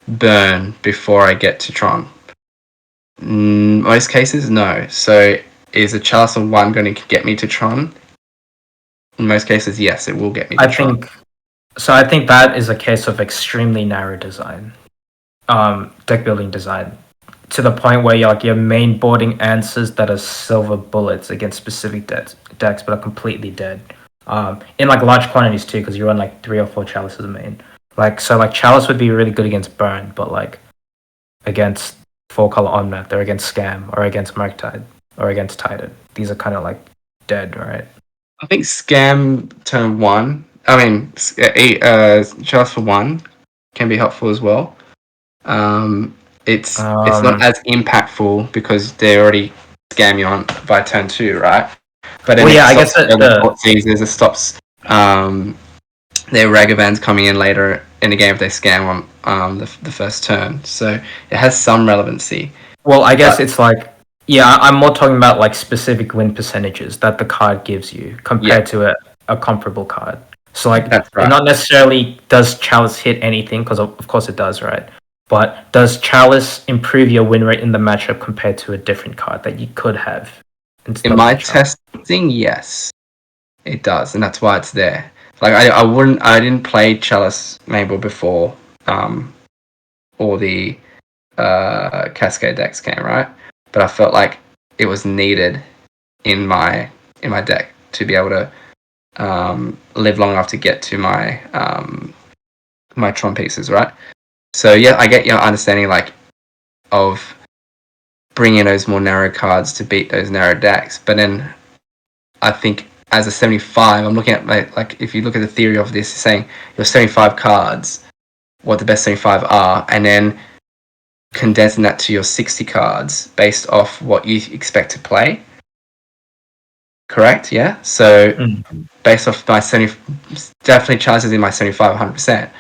Burn before I get to Tron? Most cases, no. So is a Chalice of 1 going to get me to Tron? In most cases, yes, it will get me to Tron. I think that is a case of extremely narrow design, deck building design, to the point where your main boarding answers that are silver bullets against specific decks, but are completely dead. In like large quantities too, because you run like 3 or 4 chalices main. Like Chalice would be really good against Burn, but like against 4-color Omnath, or against Scam, or against Murktide, or against Titan. These are kind of like dead, right? I think scam turn 1. I mean, chalice for 1 can be helpful as well. It's not as impactful because they already scam you on by turn 2, right? But then Well, it yeah, I guess stops early short seasons. It stops their Ragavans coming in later in the game if they scam on the first turn. So it has some relevancy. well, I guess But it's like, yeah, I'm more talking about like specific win percentages that the card gives you compared to a comparable card. So like, that's it right. not necessarily does Chalice hit anything, because of course it does, right? But does Chalice improve your win rate in the matchup compared to a different card that you could have? Instead In of my the Chalice? testing, yes, it does, and that's why it's there. Like I didn't play Chalice Mabel before, all the Cascade decks came, right? But I felt like it was needed in my deck to be able to live long enough to get to my my Tron pieces, right? So yeah, I get your understanding like of bringing those more narrow cards to beat those narrow decks, but then I think as a 75, I'm looking at my, like, if you look at the theory of this, it's saying your 75 cards, what the best 75 are, and then condensing that to your 60 cards based off what you expect to play. Correct? Yeah. So based off my 70, definitely chances in my 75, 100%.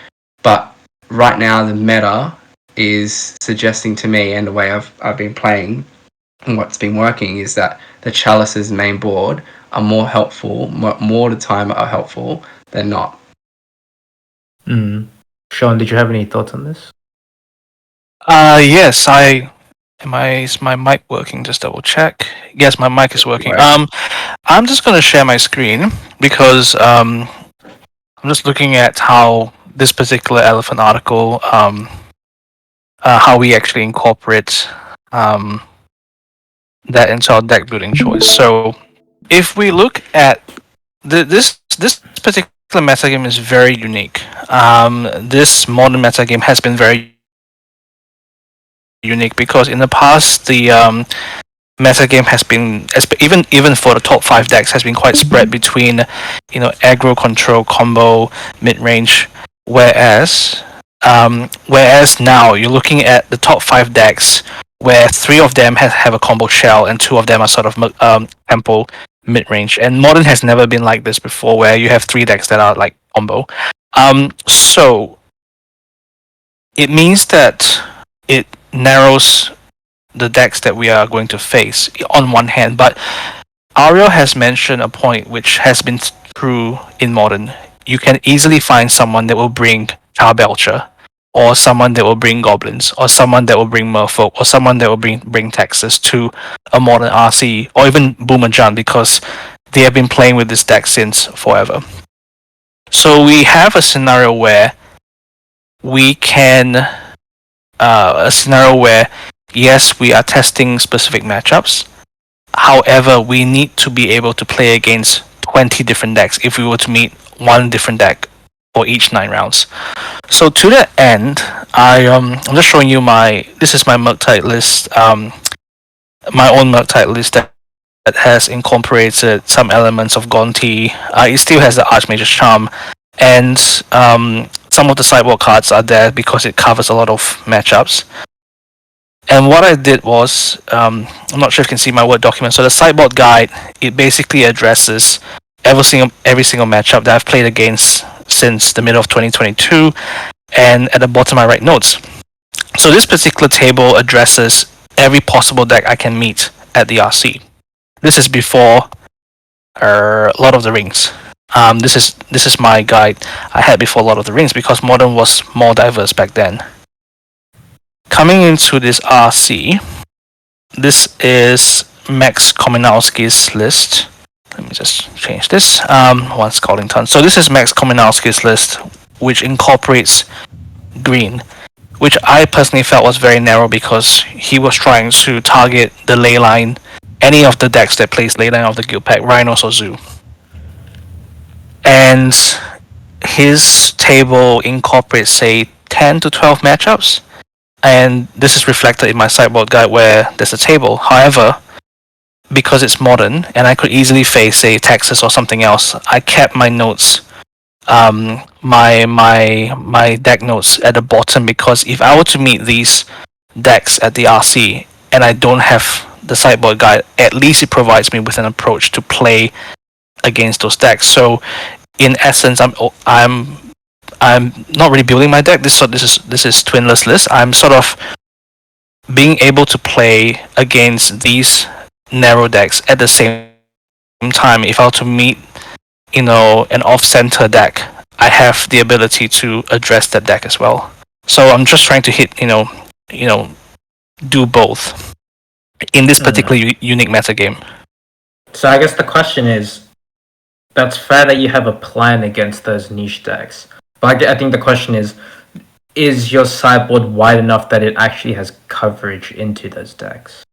But right now the meta is suggesting to me, and the way I've been playing and what's been working, is that the Chalice's main board are more helpful, more of the time are helpful than not. Sean, did you have any thoughts on this? Yes, is my mic working? Just double check. Yes, my mic is working. Right. I'm just gonna share my screen because I'm just looking at how this particular elephant article, how we actually incorporate that into our deck building choice. So if we look at this particular metagame is very unique. This modern metagame has been very unique because in the past the metagame has been, even for the top 5 decks, has been quite spread between aggro, control, combo, mid range, whereas now you're looking at the top 5 decks where 3 of them have a combo shell and 2 of them are sort of tempo mid range, and modern has never been like this before where you have 3 decks that are like combo. So it means that it narrows the decks that we are going to face on one hand, but Ariel has mentioned a point which has been true in modern. You can easily find someone that will bring Charbelcher, or someone that will bring goblins, or someone that will bring merfolk, or someone that will bring Texas to a modern RC, or even Boomerjan, because they have been playing with this deck since forever. So we have a scenario where we can yes, we are testing specific matchups. However, we need to be able to play against 20 different decks if we were to meet one different deck for each 9 rounds. So to that end, I'm just showing you this is my Murktide list, my own Murktide list that has incorporated some elements of Gonti. It still has the Archmage's Charm, and some of the sideboard cards are there because it covers a lot of matchups. And what I did was, I'm not sure if you can see my Word document. So the sideboard guide, it basically addresses every single matchup that I've played against since the middle of 2022. And at the bottom, I write notes. So this particular table addresses every possible deck I can meet at the RC. This is before Lord of the Rings. This is my guide I had before Lord of the Rings because Modern was more diverse back then. Coming into this RC, this is Max Kominowski's list. Let me just change this. One Scalding Ton. So this is Max Kominowski's list, which incorporates green, which I personally felt was very narrow because he was trying to target the ley line, any of the decks that plays ley line of the guild pack, Rhinos or Zoo. And his table incorporates, say, 10 to 12 matchups. And this is reflected in my sideboard guide where there's a table. However, because it's modern and I could easily face, say, Texas or something else, I kept my notes, my deck notes at the bottom, because if I were to meet these decks at the RC and I don't have the sideboard guide, at least it provides me with an approach to play against those decks. So in essence, I'm not really building my deck. This is Twinless list. I'm sort of being able to play against these narrow decks at the same time. If I were to meet, an off-center deck, I have the ability to address that deck as well. So I'm just trying to hit, do both in this particular unique meta game. So I guess the question is, that's fair that you have a plan against those niche decks. But I think the question is your sideboard wide enough that it actually has coverage into those decks?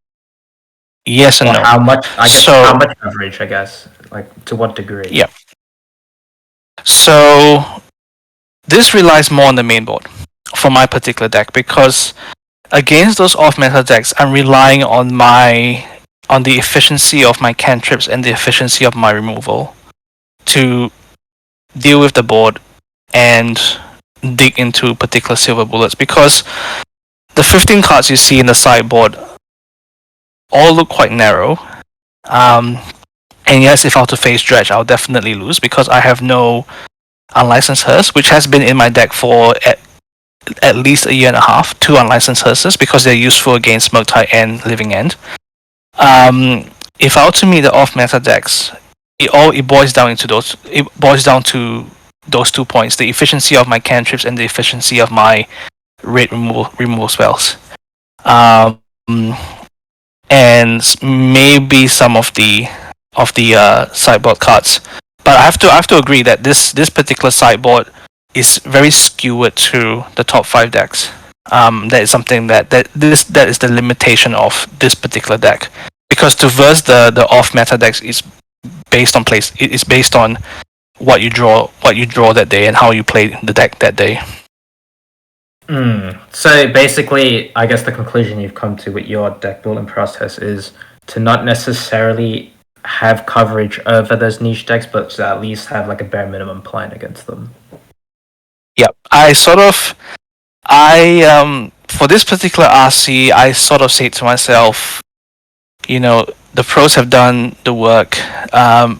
Yes and or no. How much? How much coverage? I guess, like, to what degree? Yeah. So this relies more on the main board for my particular deck, because against those off-meta decks, I'm relying on the efficiency of my cantrips and the efficiency of my removal to deal with the board and dig into particular silver bullets, because the 15 cards you see in the sideboard all look quite narrow. And yes, if I were to face Dredge, I'll definitely lose because I have no unlicensed Hearse, which has been in my deck for at least a year and a half. 2 unlicensed Hearses, because they're useful against Murktide and Living End. If I were to meet the off-meta decks, it boils down to those 2 points: the efficiency of my cantrips and the efficiency of my rate removal spells. And maybe some of the sideboard cards. But I have to agree that this particular sideboard is very skewed to the top 5 decks. That is something that is the limitation of this particular deck, because to verse the off meta decks is based on place. It is based on what you draw that day and how you play the deck that day. So basically, I guess the conclusion you've come to with your deck building process is to not necessarily have coverage over those niche decks, but to at least have like a bare minimum plan against them. Yeah, for this particular RC, I sort of say to myself, the pros have done the work.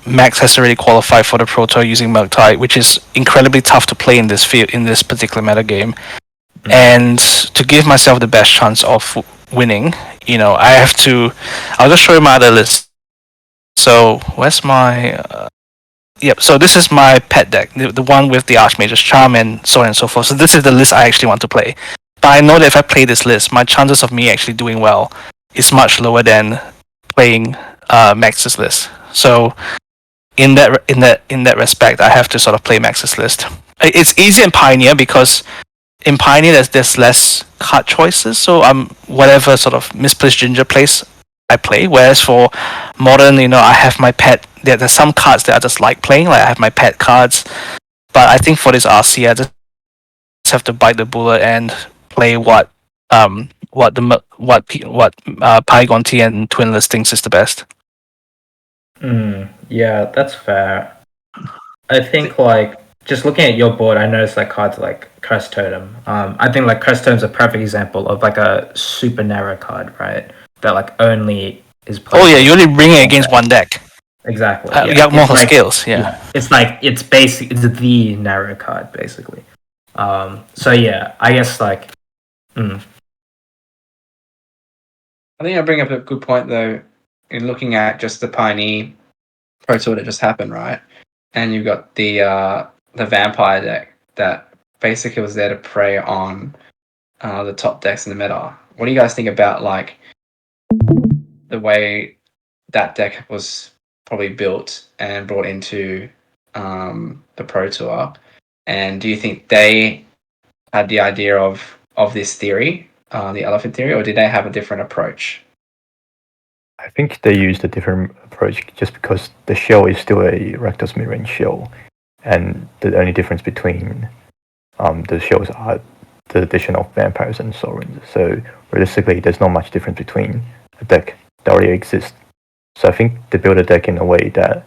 Max has already qualified for the Pro Tour using Murktide, which is incredibly tough to play in this field, in this particular meta game. And to give myself the best chance of winning, I'll just show you my other list. So where's my so this is my pet deck, the one with the Archmage's Charm and so on and so forth. So this is the list I actually want to play. But I know that if I play this list, my chances of me actually doing well is much lower than playing Max's list. So in that respect, I have to sort of play Max's list. It's easier in Pioneer because in Pioneer there's less card choices, so whatever sort of misplaced Ginger plays I play. Whereas for Modern, I have my pet. There's some cards that I just like playing, like I have my pet cards. But I think for this RC, I just have to bite the bullet and play what Pygon T and Twinless thinks is the best. Yeah, that's fair. I think just looking at your board, I noticed cards like Crest Totem. I think Crest Totem's a perfect example of a super narrow card, right? That only is played. Oh yeah, you only bring it against one deck. Exactly. You got more skills, yeah. It's it's the narrow card basically. So yeah, I guess I think I bring up a good point though, in looking at just the Pioneer Pro Tour that just happened, right? And you've got the Vampire deck that basically was there to prey on the top decks in the meta. What do you guys think about the way that deck was probably built and brought into the Pro Tour? And do you think they had the idea of this theory, the elephant theory, or did they have a different approach? I think they used a different approach just because the shell is still a Rakdos mid-range shell, and the only difference between the shells are the addition of vampires and Sovereigns. So realistically, there's not much difference between a deck that already exists So I think they built a deck in a way that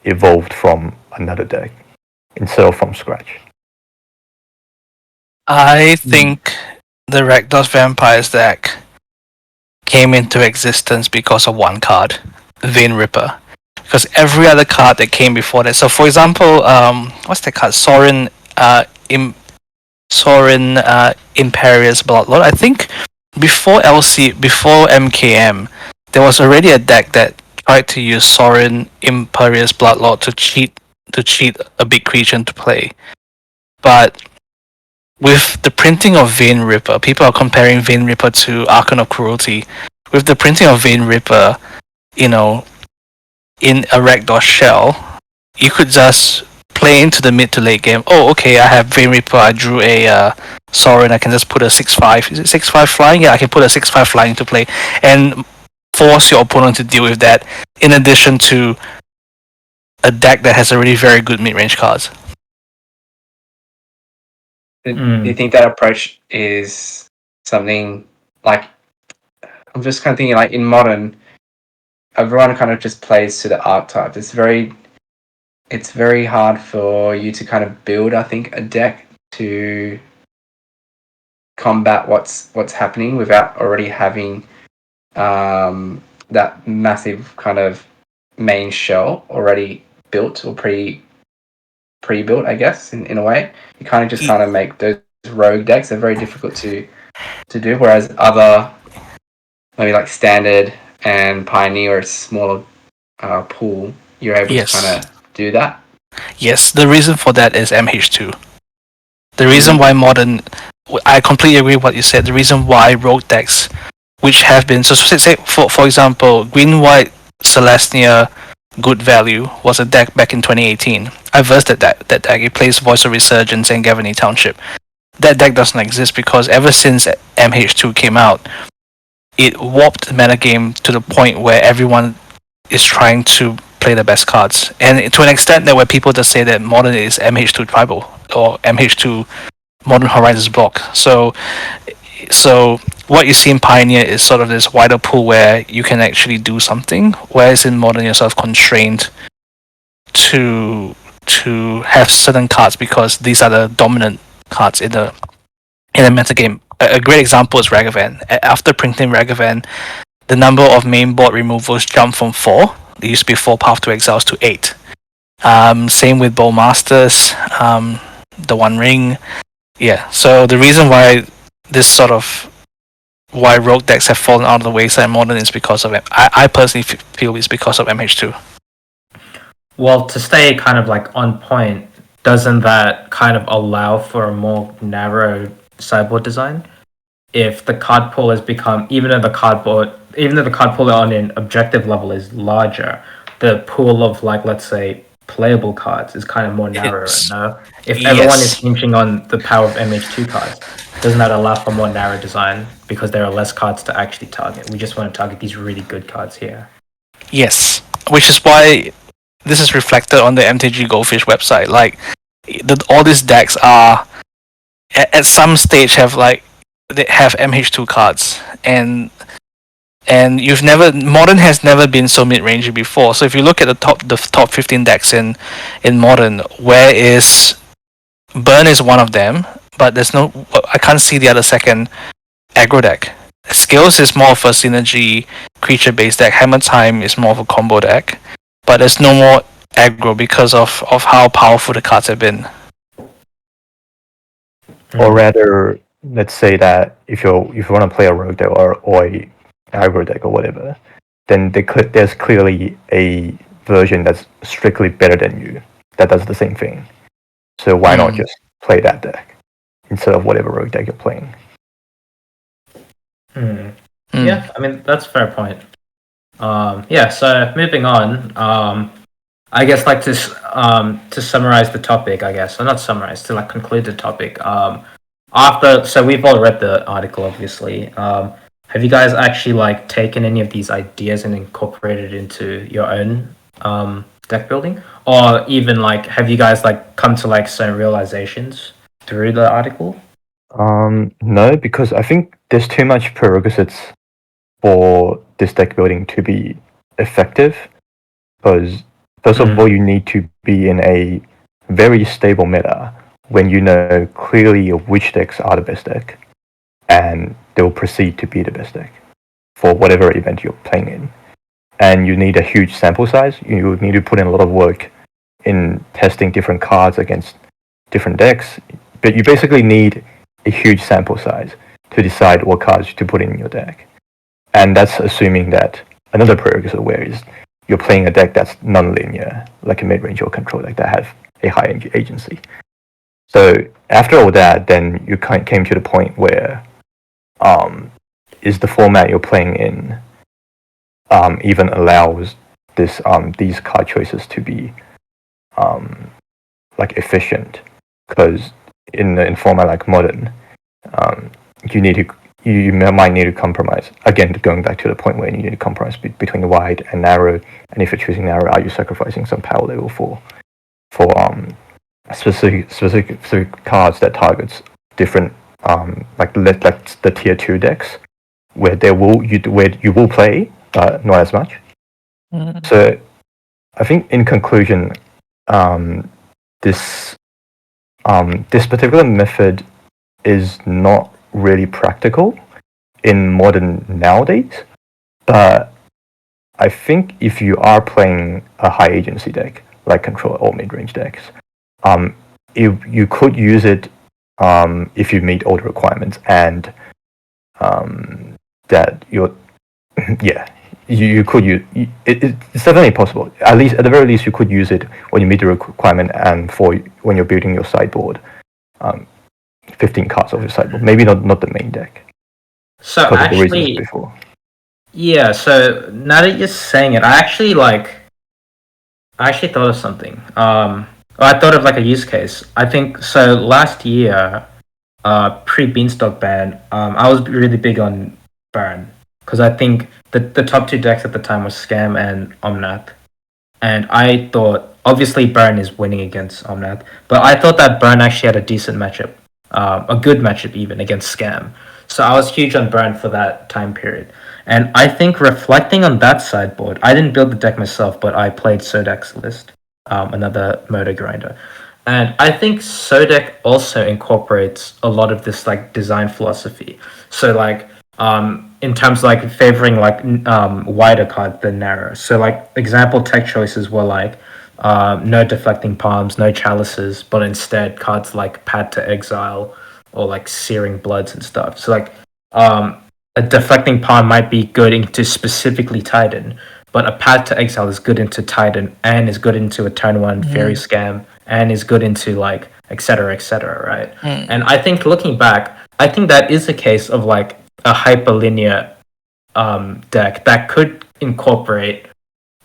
evolved from another deck instead of from scratch. I think the Rakdos Vampires deck came into existence because of one card, Vein Ripper. Because every other card that came before that. So, for example, what's that card? Sorin Imperious Bloodlord. I think before MKM, there was already a deck that tried to use Sorin Imperious Bloodlord to cheat a big creature into play. But with the printing of Vein Ripper, people are comparing Vein Ripper to Archon of Cruelty. With the printing of Vein Ripper, in a Rakdos shell, you could just play into the mid to late game. Oh, okay, I have Vein Reaper, I drew a Sorin, I can just put a 6/5. Is it 6/5 flying? Yeah, I can put a 6/5 flying into play and force your opponent to deal with that, in addition to a deck that has already very good mid range cards. Do you think that approach is something like, I'm just kind of thinking like in modern, everyone kind of just plays to the archetype. It's very hard for you to kind of build, I think, a deck to combat what's happening without already having that massive kind of main shell already built or pre-built, I guess, in a way. You kind of make those rogue decks. They're very difficult to do, whereas other, maybe like Standard and Pioneer, a smaller pool, you're able to kind of do that. Yes, the reason for that is MH2. The reason why modern, I completely agree with what you said. The reason why rogue decks, which have been, so say for example, green white Celestia Good Value was a deck back in 2018. I versed that deck. It plays Voice of Resurgence and Gavany Township. That deck doesn't exist because ever since MH2 came out, it warped the metagame to the point where everyone is trying to play the best cards, and to an extent that where people just say that modern is MH2 tribal or MH2 Modern Horizons block. So what you see in Pioneer is sort of this wider pool where you can actually do something, whereas in modern you're sort of constrained to have certain cards because these are the dominant cards in the metagame. A great example is Ragavan. After printing Ragavan, the number of main board removals jumped from 4. There used to be 4 Path to Exiles to 8. Same with Bowmasters, the One Ring. Yeah, so the reason why why rogue decks have fallen out of the wayside modern is because of it. I personally feel it's because of MH2. Well, to stay kind of like on point, doesn't that kind of allow for a more narrow sideboard design? If the card pool has become, even though the card pool on an objective level is larger, the pool of, like, let's say, playable cards is kind of more narrow. No? If everyone is hinging on the power of MH2 cards, doesn't that allow for more narrow design because there are less cards to actually target? We just want to target these really good cards here. Yes, which is why this is reflected on the MTG Goldfish website. Like, all these decks are at some stage they have MH2 cards, and modern has never been so mid-rangey before. So if you look at the top 15 decks in modern, where is Burn is one of them, but I can't see the other second aggro deck. Skills is more of a synergy creature based deck. Hammer Time is more of a combo deck, but there's no more aggro because of how powerful the cards have been. Or rather, let's say that if you want to play a rogue deck or a aggro deck or whatever, then there's clearly a version that's strictly better than you that does the same thing. So why not just play that deck instead of whatever rogue deck you're playing? Yeah, I mean, that's a fair point. So moving on, I guess like to summarize the topic, I guess, or not summarize, to like conclude the topic. So we've all read the article, obviously. Have you guys actually like taken any of these ideas and incorporated into your own deck building, or even like have you guys like come to like certain realizations through the article? No, because I think there's too much prerequisites for this deck building to be effective because first of all, you need to be in a very stable meta when you know clearly which decks are the best deck, and they will proceed to be the best deck for whatever event you're playing in. And you need a huge sample size. You need to put in a lot of work in testing different cards against different decks. But you basically need a huge sample size to decide what cards to put in your deck. And that's assuming that another prerequisite where is you're playing a deck that's non-linear, like a mid-range or control deck that have a high agency. So after all that, then you came to the point where is the format you're playing in even allows these card choices to be like efficient? Because in format like modern, you might need to compromise. Again, going back to the point where you need to compromise between wide and narrow. And if you're choosing narrow, are you sacrificing some power level for specific cards that targets different like the tier 2 decks where you will play, but not as much. So I think in conclusion, this particular method is not really practical in modern nowadays, but I think if you are playing a high agency deck like control or mid-range decks, you could use it if you meet all the requirements and that you're you could use it's definitely possible. At the very least, you could use it when you meet the requirement and for when you're building your sideboard. 15 cards of your sideboard, maybe not the main deck. So actually, before. Yeah. So now that you're saying it, I actually thought of something. I thought of like a use case. I think so. Last year, pre-Beanstalk ban, I was really big on Burn because I think the top two decks at the time was Scam and Omnath, and I thought obviously Burn is winning against Omnath, but I thought that Burn actually had a decent matchup, a good matchup even against Scam. So I was huge on Burn for that time period. And I think reflecting on that sideboard, I didn't build the deck myself, but I played Sodek's list, another motor grinder. And I think Sodek also incorporates a lot of this like design philosophy. So like in terms of, like favoring like wider cards than narrow. So like example tech choices were like no deflecting palms, no chalices, but instead cards like Pad to Exile or like Searing Bloods and stuff. So like a deflecting palm might be good into specifically Titan, but a Pad to Exile is good into Titan and is good into a turn one Fairy Scam and is good into like etc. Right? And I think looking back, I think that is a case of like a hyperlinear deck that could incorporate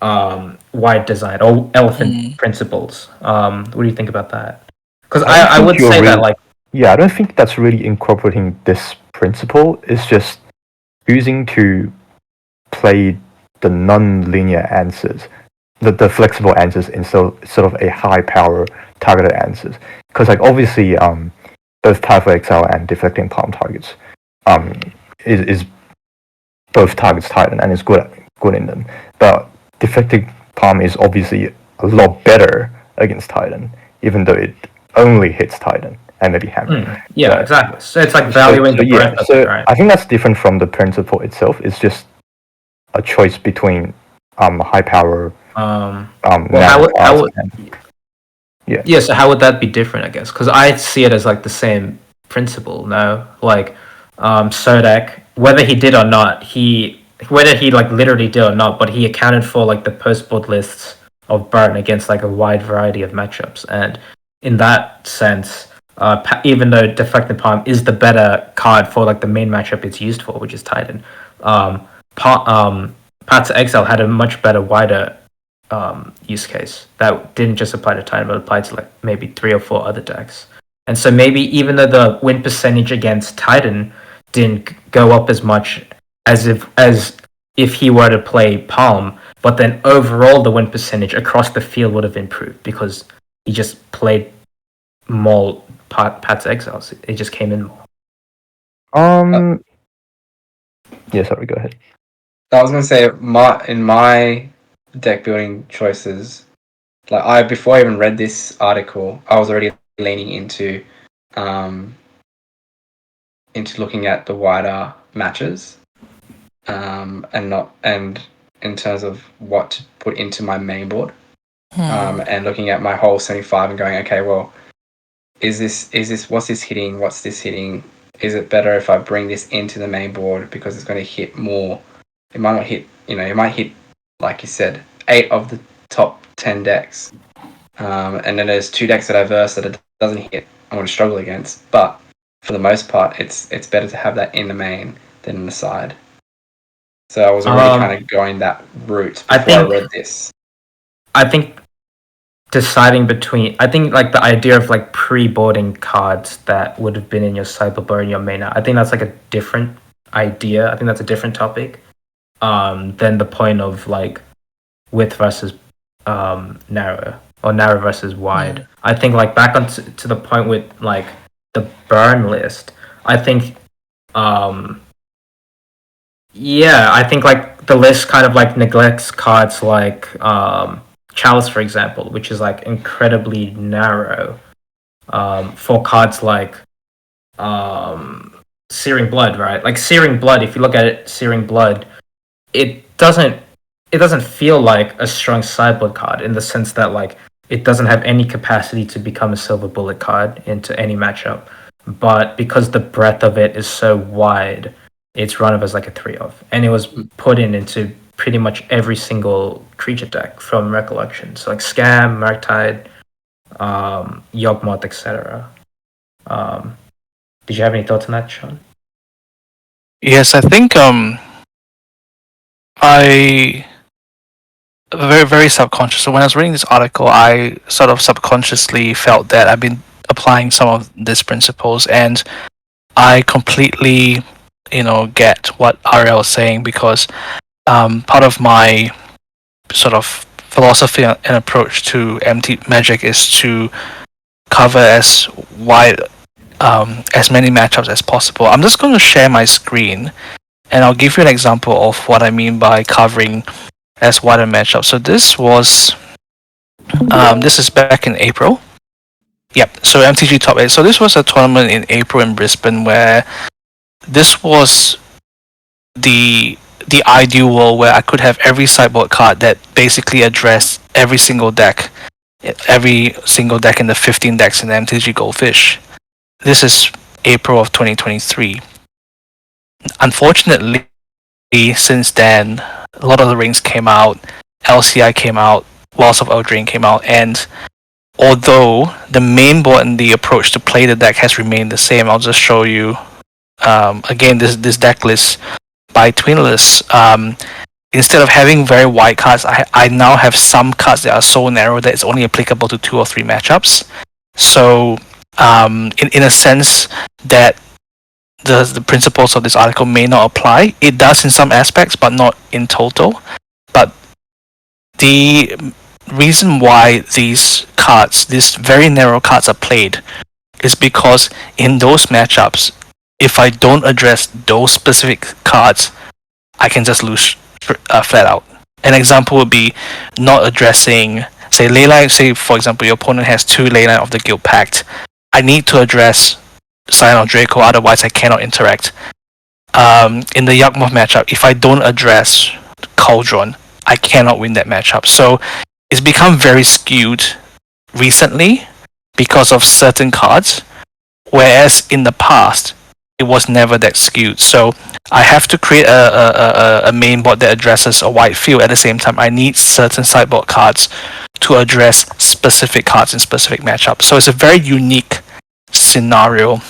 wide design or elephant principles. What do you think about that? Because I would say that like I don't think that's really incorporating this principle. It's just choosing to play the non-linear answers, the flexible answers instead of a high power targeted answers. Because like obviously both Path of Exile and Deflecting Palm targets is both targets Titan and is good in them. But Deflecting Palm is obviously a lot better against Titan, even though it only hits Titan and maybe Hammer. Exactly. So it's like valuing the breadth of it, right? I think that's different from the principle itself. It's just a choice between high power. So how would that be different? I guess because I see it as like the same principle. No, like Sodek, whether he did or not, whether he like literally did or not, but he accounted for like the post board lists of Burn against like a wide variety of matchups, and in that sense. Even though Deflecting Palm is the better card for like the main matchup it's used for, which is Titan, Path to Exile had a much better, wider use case that didn't just apply to Titan, but applied to like maybe 3 or 4 other decks. And so maybe even though the win percentage against Titan didn't go up as much as if he were to play Palm, but then overall the win percentage across the field would have improved because he just played more Path to Exiles. It just came in more. Yeah, sorry, go ahead. I was gonna say in my deck building choices, like before I even read this article, I was already leaning into looking at the wider matches, and in terms of what to put into my main board, and looking at my whole 75 and going, okay, well, is this what's this hitting? What's this hitting? Is it better if I bring this into the main board because it's going to hit more? It might not hit, it might hit, like you said, 8 of the top 10 decks. And then there's 2 decks that I verse that it doesn't hit. I'm going to struggle against. But for the most part, it's better to have that in the main than in the side. So I was already kind of going that route before I read this. I think deciding between, I think like the idea of like pre-boarding cards that would have been in your sideboard and your main, I think that's like a different idea. I think that's a different topic than the point of like width versus narrow, or narrow versus wide. I think like back on to the point with like the burn list, I think I think like the list kind of like neglects cards like Chalice, for example, which is like incredibly narrow, for cards like Searing Blood, right? Like Searing Blood, if you look at it, Searing Blood, it doesn't feel like a strong sideboard card in the sense that like it doesn't have any capacity to become a silver bullet card into any matchup. But because the breadth of it is so wide, it's run of as like a 3-of. And it was put into pretty much every single creature deck from recollection. So like Scam, Murktide, Yawgmoth, etc. Did you have any thoughts on that, Sean? Yes, I think I very, very subconscious. So when I was reading this article, I sort of subconsciously felt that I've been applying some of these principles, and I completely, get what Ariel is saying, because part of my sort of philosophy and approach to MT Magic is to cover as wide, as many matchups as possible. I'm just going to share my screen, and I'll give you an example of what I mean by covering as wider matchups. So this was, this is back in April. Yep. So MTG Top 8. So this was a tournament in April in Brisbane where this was the ideal world where I could have every sideboard card that basically addressed every single deck in the 15 decks in the MTG Goldfish. This is April of 2023. Unfortunately, since then, Lord of the Rings came out, LCI came out, Wilds of Eldraine came out, and although the main board and the approach to play the deck has remained the same, I'll just show you again this deck list by Twinless. Instead of having very wide cards, I now have some cards that are so narrow that it's only applicable to 2 or 3 matchups. So in a sense that the principles of this article may not apply. It does in some aspects, but not in total. But the reason why these very narrow cards are played, is because in those matchups, if I don't address those specific cards, I can just lose flat out. An example would be not addressing, say, Leyline. Say, for example, your opponent has 2 Leyline of the Guild Pact. I need to address Scion of Draco, otherwise I cannot interact. In the Yawgmoth matchup, if I don't address Cauldron, I cannot win that matchup. So it's become very skewed recently because of certain cards, whereas in the past it was never that skewed. So I have to create a main board that addresses a wide field. At the same time, I need certain sideboard cards to address specific cards in specific matchups. So it's a very unique scenario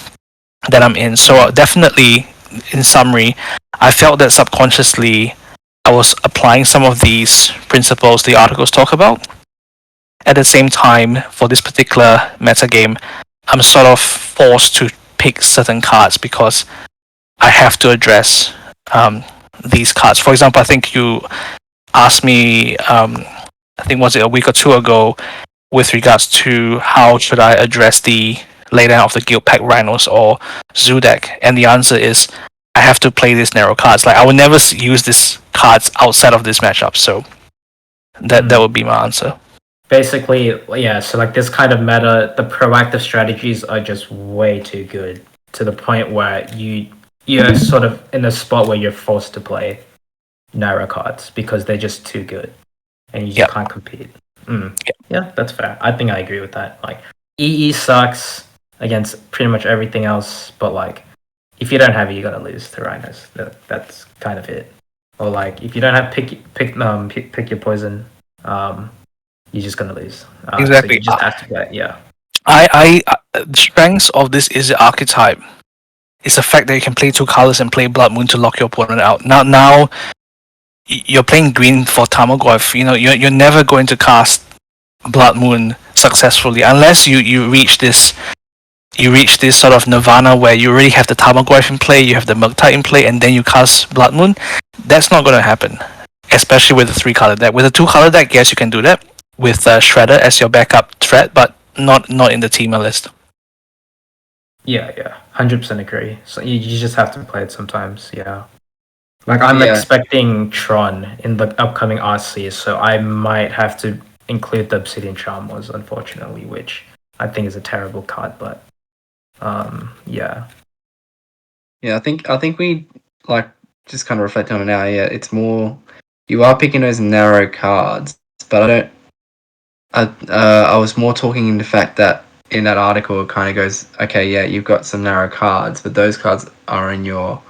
that I'm in. So definitely, in summary, I felt that subconsciously I was applying some of these principles the articles talk about. At the same time, for this particular meta game, I'm sort of forced to pick certain cards because I have to address these cards. For example, I think you asked me, I think was it a week or 2 ago, with regards to how should I address the laydown of the Guild Pack Rhinos or Zoo deck, and the answer is I have to play these narrow cards. Like I will never use this cards outside of this matchup. So that would be my answer. Basically, yeah, so like this kind of meta, the proactive strategies are just way too good to the point where you're sort of in a spot where you're forced to play narrow cards because they're just too good and you just can't compete. Yeah, that's fair. I think I agree with that. Like EE sucks against pretty much everything else, but like if you don't have it, you're gonna lose to Rhinos. That's kind of it. Or like if you don't have pick your poison, you're just gonna lose. Exactly. So you just have to play. Yeah. The strengths of this is the archetype. It's the fact that you can play 2 colors and play Blood Moon to lock your opponent out. Now you're playing green for Tamagotchi. You know, you're never going to cast Blood Moon successfully unless you reach this sort of nirvana where you already have the Tamagotchi in play, you have the Murktide in play, and then you cast Blood Moon. That's not going to happen, especially with the 3-color deck. With a 2-color deck, yes, you can do that with Shredder as your backup threat, but not in the teamer list. Yeah, 100% agree. So you just have to play it sometimes. Yeah. Like I'm expecting Tron in the upcoming RC, so I might have to include the Obsidian Charm was unfortunately, which I think is a terrible card, but yeah. Yeah, I think we like just kind of reflect on it now. Yeah, it's more you are picking those narrow cards, but I don't. I was more talking in the fact that in that article it kind of goes, okay, yeah, you've got some narrow cards, but those cards are in your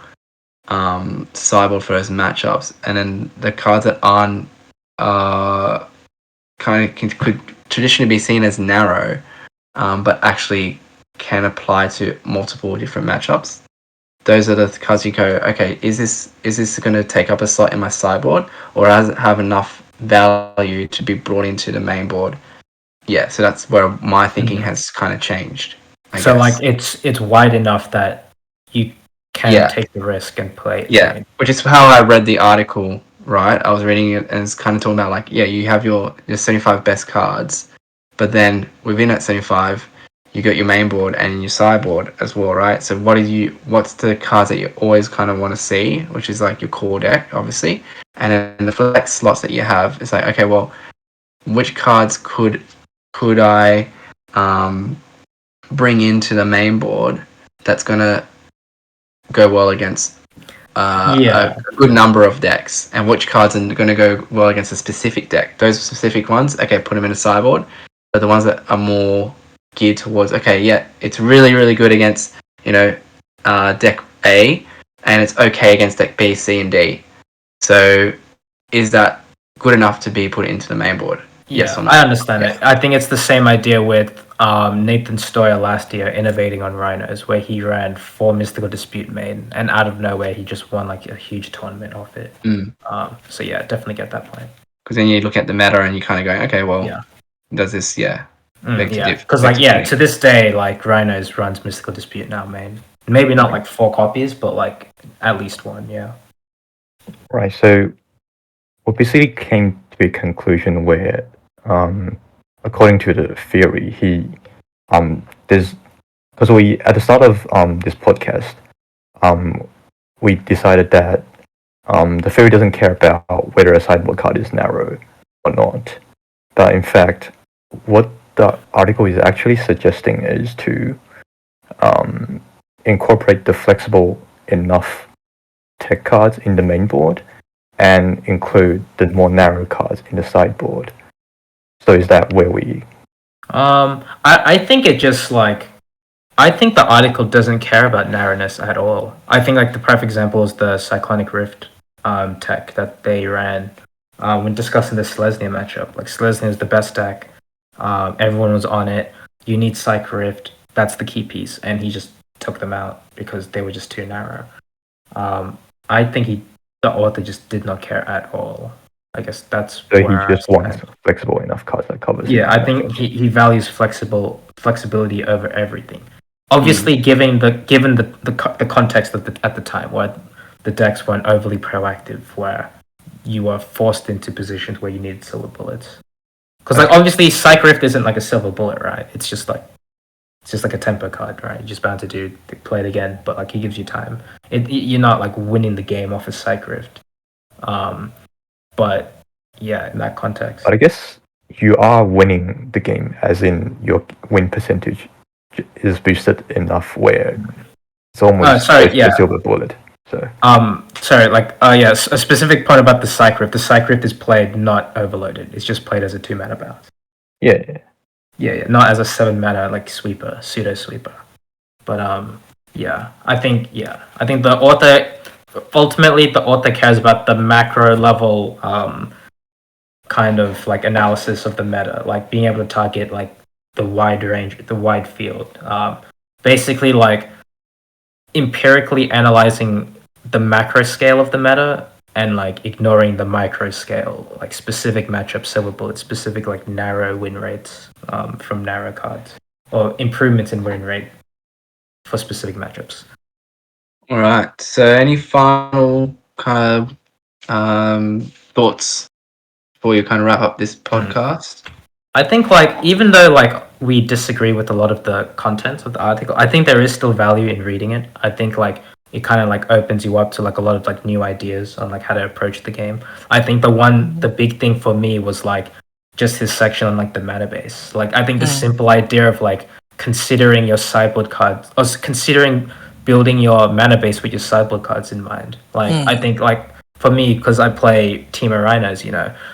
sideboard for those matchups, and then the cards that aren't kind of could traditionally be seen as narrow, but actually can apply to multiple different matchups. Those are the cards you go, okay, is this going to take up a slot in my sideboard, or does it have enough value to be brought into the main board? Yeah, so that's where my thinking has kind of changed. I guess. Like it's wide enough that you can take the risk and play. Yeah, which is how I read the article. Right, I was reading it and it's kind of talking about like, yeah, you have your 75 best cards, but then within that 75, you got your main board and your sideboard as well, right? So what's the cards that you always kind of want to see, which is like your core deck, obviously, and then the flex slots that you have. It's like, okay, well, which cards could I bring into the main board that's gonna go well against a good number of decks, and which cards are going to go well against a specific deck. Those specific ones, okay, put them in a sideboard. But the ones that are more geared towards, okay, yeah, it's really, really good against, deck A, and it's okay against deck B, C, and D. So is that good enough to be put into the main board? Yes or no? I understand it. I think it's the same idea with Nathan Stoyer last year innovating on Rhinos, where he ran 4 Mystical Dispute main, and out of nowhere he just won like a huge tournament off it. So yeah, definitely get that point. Because then you look at the meta and you kind of go, okay, well, does this, because to this day, like Rhinos runs Mystical Dispute now main. Maybe not like 4 copies, but like at least 1. Yeah. Right. So we basically came to a conclusion where, according to the theory, there's because we at the start of this podcast, we decided that the theory doesn't care about whether a sideboard card is narrow or not, but in fact, what the article is actually suggesting is to incorporate the flexible enough tech cards in the main board and include the more narrow cards in the sideboard. So is that where we... I think it just like... I think the article doesn't care about narrowness at all. I think like the perfect example is the Cyclonic Rift tech that they ran when discussing the Selesnya matchup. Like Selesnya is the best deck. Everyone was on it. You need Cyc Rift. That's the key piece. And he just took them out because they were just too narrow. I think the author just did not care at all. I guess that's so he just wants flexible enough cards that covers. Yeah, I think he values flexibility over everything. Obviously, given the context at the time, where the decks weren't overly proactive, where you were forced into positions where you needed silver bullets. Because like obviously, Cyc Rift isn't like a silver bullet, right? It's just like a tempo card, right? You're just bound to play it again, but like he gives you time. You're not like winning the game off a Cyc Rift. But yeah, in that context. But I guess you are winning the game, as in your win percentage is boosted enough where it's almost Sorry, close to yeah. a silver bullet. So Sorry, like, yes, a specific point about the Cycrypt. The Cycrypt is played not overloaded. It's just played as a 2-mana bounce. yeah. Yeah, not as a 7-mana like sweeper, pseudo sweeper. But yeah, I think the author ultimately cares about the macro level kind of like analysis of the meta, like being able to target like the wide range, the wide field. Basically, like empirically analyzing the macro scale of the meta and like ignoring the micro scale, like specific matchups, silver bullet, specific like narrow win rates from narrow cards or improvements in win rate for specific matchups. All right. So, any final kind of thoughts before you kind of wrap up this podcast? I think like even though like we disagree with a lot of the content of the article, I think there is still value in reading it. I think like it kind of like opens you up to like a lot of like new ideas on like how to approach the game. I think the big thing for me was like just his section on like the meta base. Like I think the simple idea of like considering your sideboard cards or considering building your mana base with your sideboard cards in mind. Like I think like for me, because I play Team Rhinos,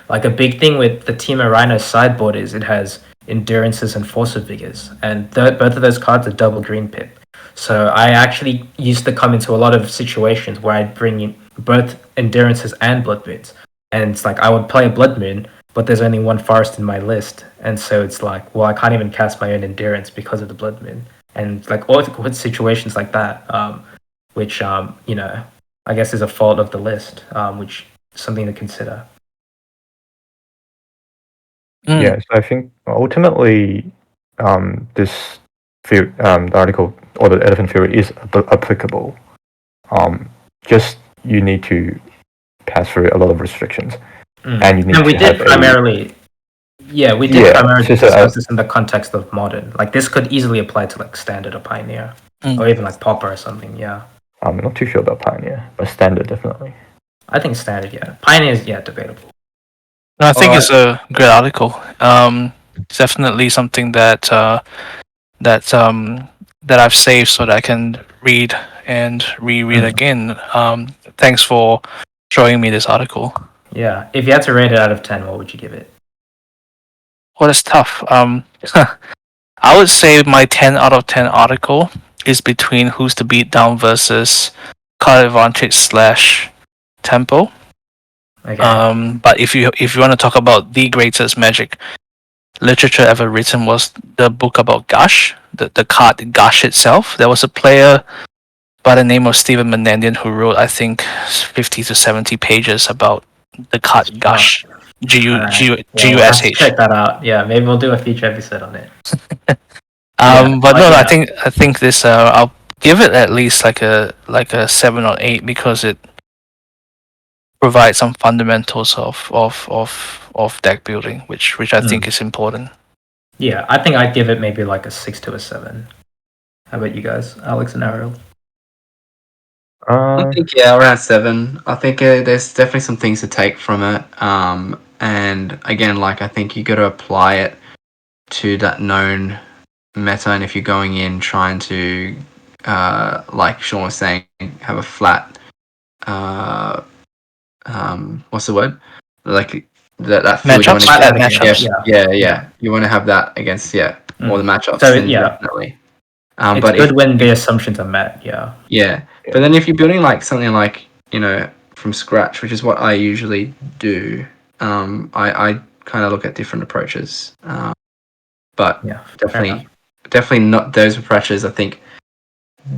like a big thing with the Team Rhinos sideboard is it has endurances and force of vigors, and both of those cards are double green pip. So I actually used to come into a lot of situations where I'd bring in both endurances and blood moons, and it's like I would play a blood moon, but there's only one forest in my list, and so it's like, well, I can't even cast my own endurance because of the blood moon, and like awkward situations like that, which I guess is a fault of the list, which is something to consider. Yeah, so I think ultimately this the article or the elephant theory is applicable. Just you need to pass through a lot of restrictions, and you need and we to did have primarily, primarily so discuss this in the context of modern. Like this could easily apply to like standard or pioneer, or even like pauper or something. Yeah, I'm not too sure about pioneer, but standard definitely. I think standard. Yeah, pioneer is debatable. No, I think it's a great article. It's definitely something that that I've saved so that I can read and reread again. Thanks for showing me this article. Yeah, if you had to rate it out of 10, what would you give it? Well, that's tough. I would say my 10 out of 10 article is between Who's the Beatdown versus Card Advantage / Tempo. Okay. But if you want to talk about the greatest Magic literature ever written, was the book about Gush, the card Gush itself. There was a player by the name of Stephen Menandian who wrote, I think, 50 to 70 pages about the card Gush. We'll have to Gush. check that out. Yeah, maybe we'll do a future episode on it. But no, I think this I'll give it at least like a 7 or 8 because it provides some fundamentals of deck building, which I think is important. Yeah, I think I'd give it maybe like a 6 to a 7. How about you guys, Alex and Ariel? I think around 7. I think there's definitely some things to take from it. And again, like I think you got to apply it to that known meta, and if you're going in trying to, like Sean was saying, have a flat, what's the word? Like that field you want to you want to have that against all the matchups. So, then definitely. It's but good when the assumptions are met. Yeah. But then if you're building like something like from scratch, which is what I usually do, I kind of look at different approaches. But definitely not those approaches. I think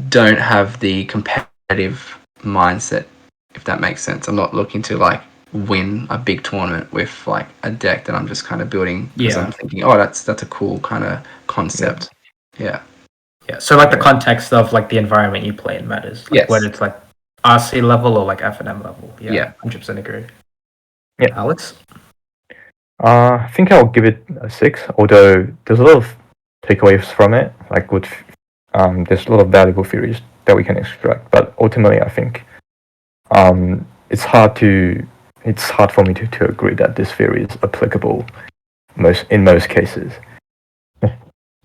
don't have the competitive mindset, if that makes sense. I'm not looking to like win a big tournament with like a deck that I'm just kind of building because I'm thinking, oh, that's a cool kind of concept. Yeah. So like the context of like the environment you play in matters. Like whether it's like RC level or like FNM level. Yeah. 100% agree. Yeah. Alex? I think I'll give it a 6, although there's a lot of takeaways from it. Like with there's a lot of valuable theories that we can extract, but ultimately I think it's hard to it's hard for me to agree that this theory is applicable in most cases.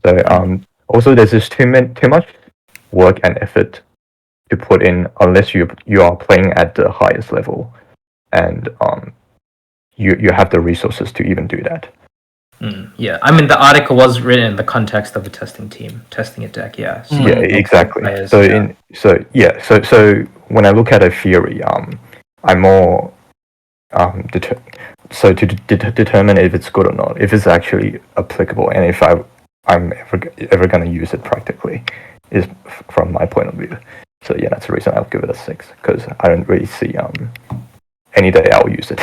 So also there's just too much work and effort to put in unless you are playing at the highest level, and you have the resources to even do that. Yeah, I mean the article was written in the context of a testing team testing a deck. Yeah. So Yeah, exactly. players, So when I look at a theory, I'm more so to determine if it's good or not, if it's actually applicable, and if I'm ever gonna use it practically, is from my point of view. So yeah, that's the reason I'll give it a 6, because I don't really see any day I'll use it.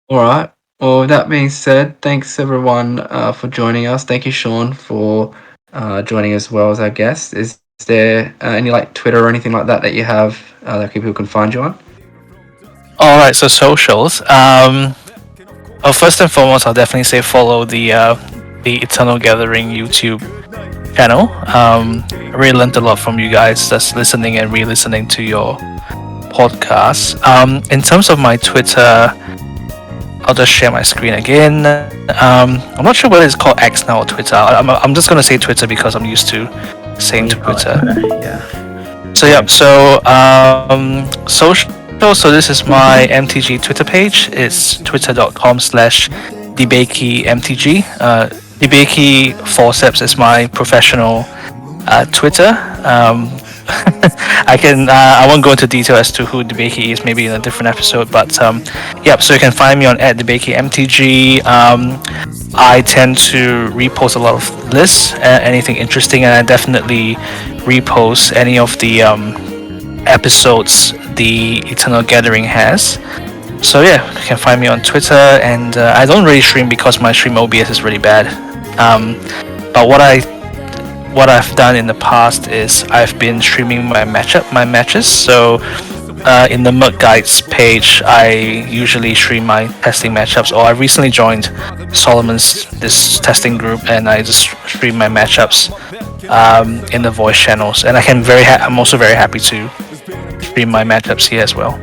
All right. Well, with that being said, thanks everyone for joining us. Thank you, Sean, for joining as well as our guest. Is there any like Twitter or anything like that you have that people can find you on? All right, so socials. First and foremost, I'll definitely say follow the Eternal Gathering YouTube channel. I really learned a lot from you guys just listening and re-listening to your podcast. In terms of my Twitter, I'll just share my screen again. I'm not sure whether it's called X now or Twitter. I'm just gonna say Twitter because I'm used to saying Twitter. Yeah. So yeah, so social. So this is my MTG Twitter page. It's twitter.com/DeBakeyMTG. DeBakey Forceps is my professional Twitter. I won't go into detail as to who DeBakey is, maybe in a different episode. But yeah, so you can find me on @DeBakeyMTG. I tend to repost a lot of lists, anything interesting, and I definitely repost any of the episodes the Eternal Gathering has. So yeah, you can find me on Twitter, and I don't really stream because my stream OBS is really bad. But what I've done in the past is I've been streaming my matches. So in the Merc Guides page, I usually stream my testing matchups. Or I recently joined Solomon's this testing group, and I just stream my matchups in the voice channels. And I'm also very happy to stream my matchups here as well.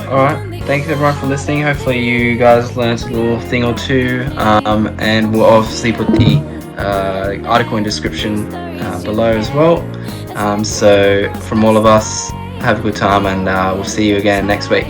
Alright, thanks everyone for listening. Hopefully you guys learned a little thing or two, and we'll obviously put the article in description below as well. So from all of us, have a good time, and we'll see you again next week.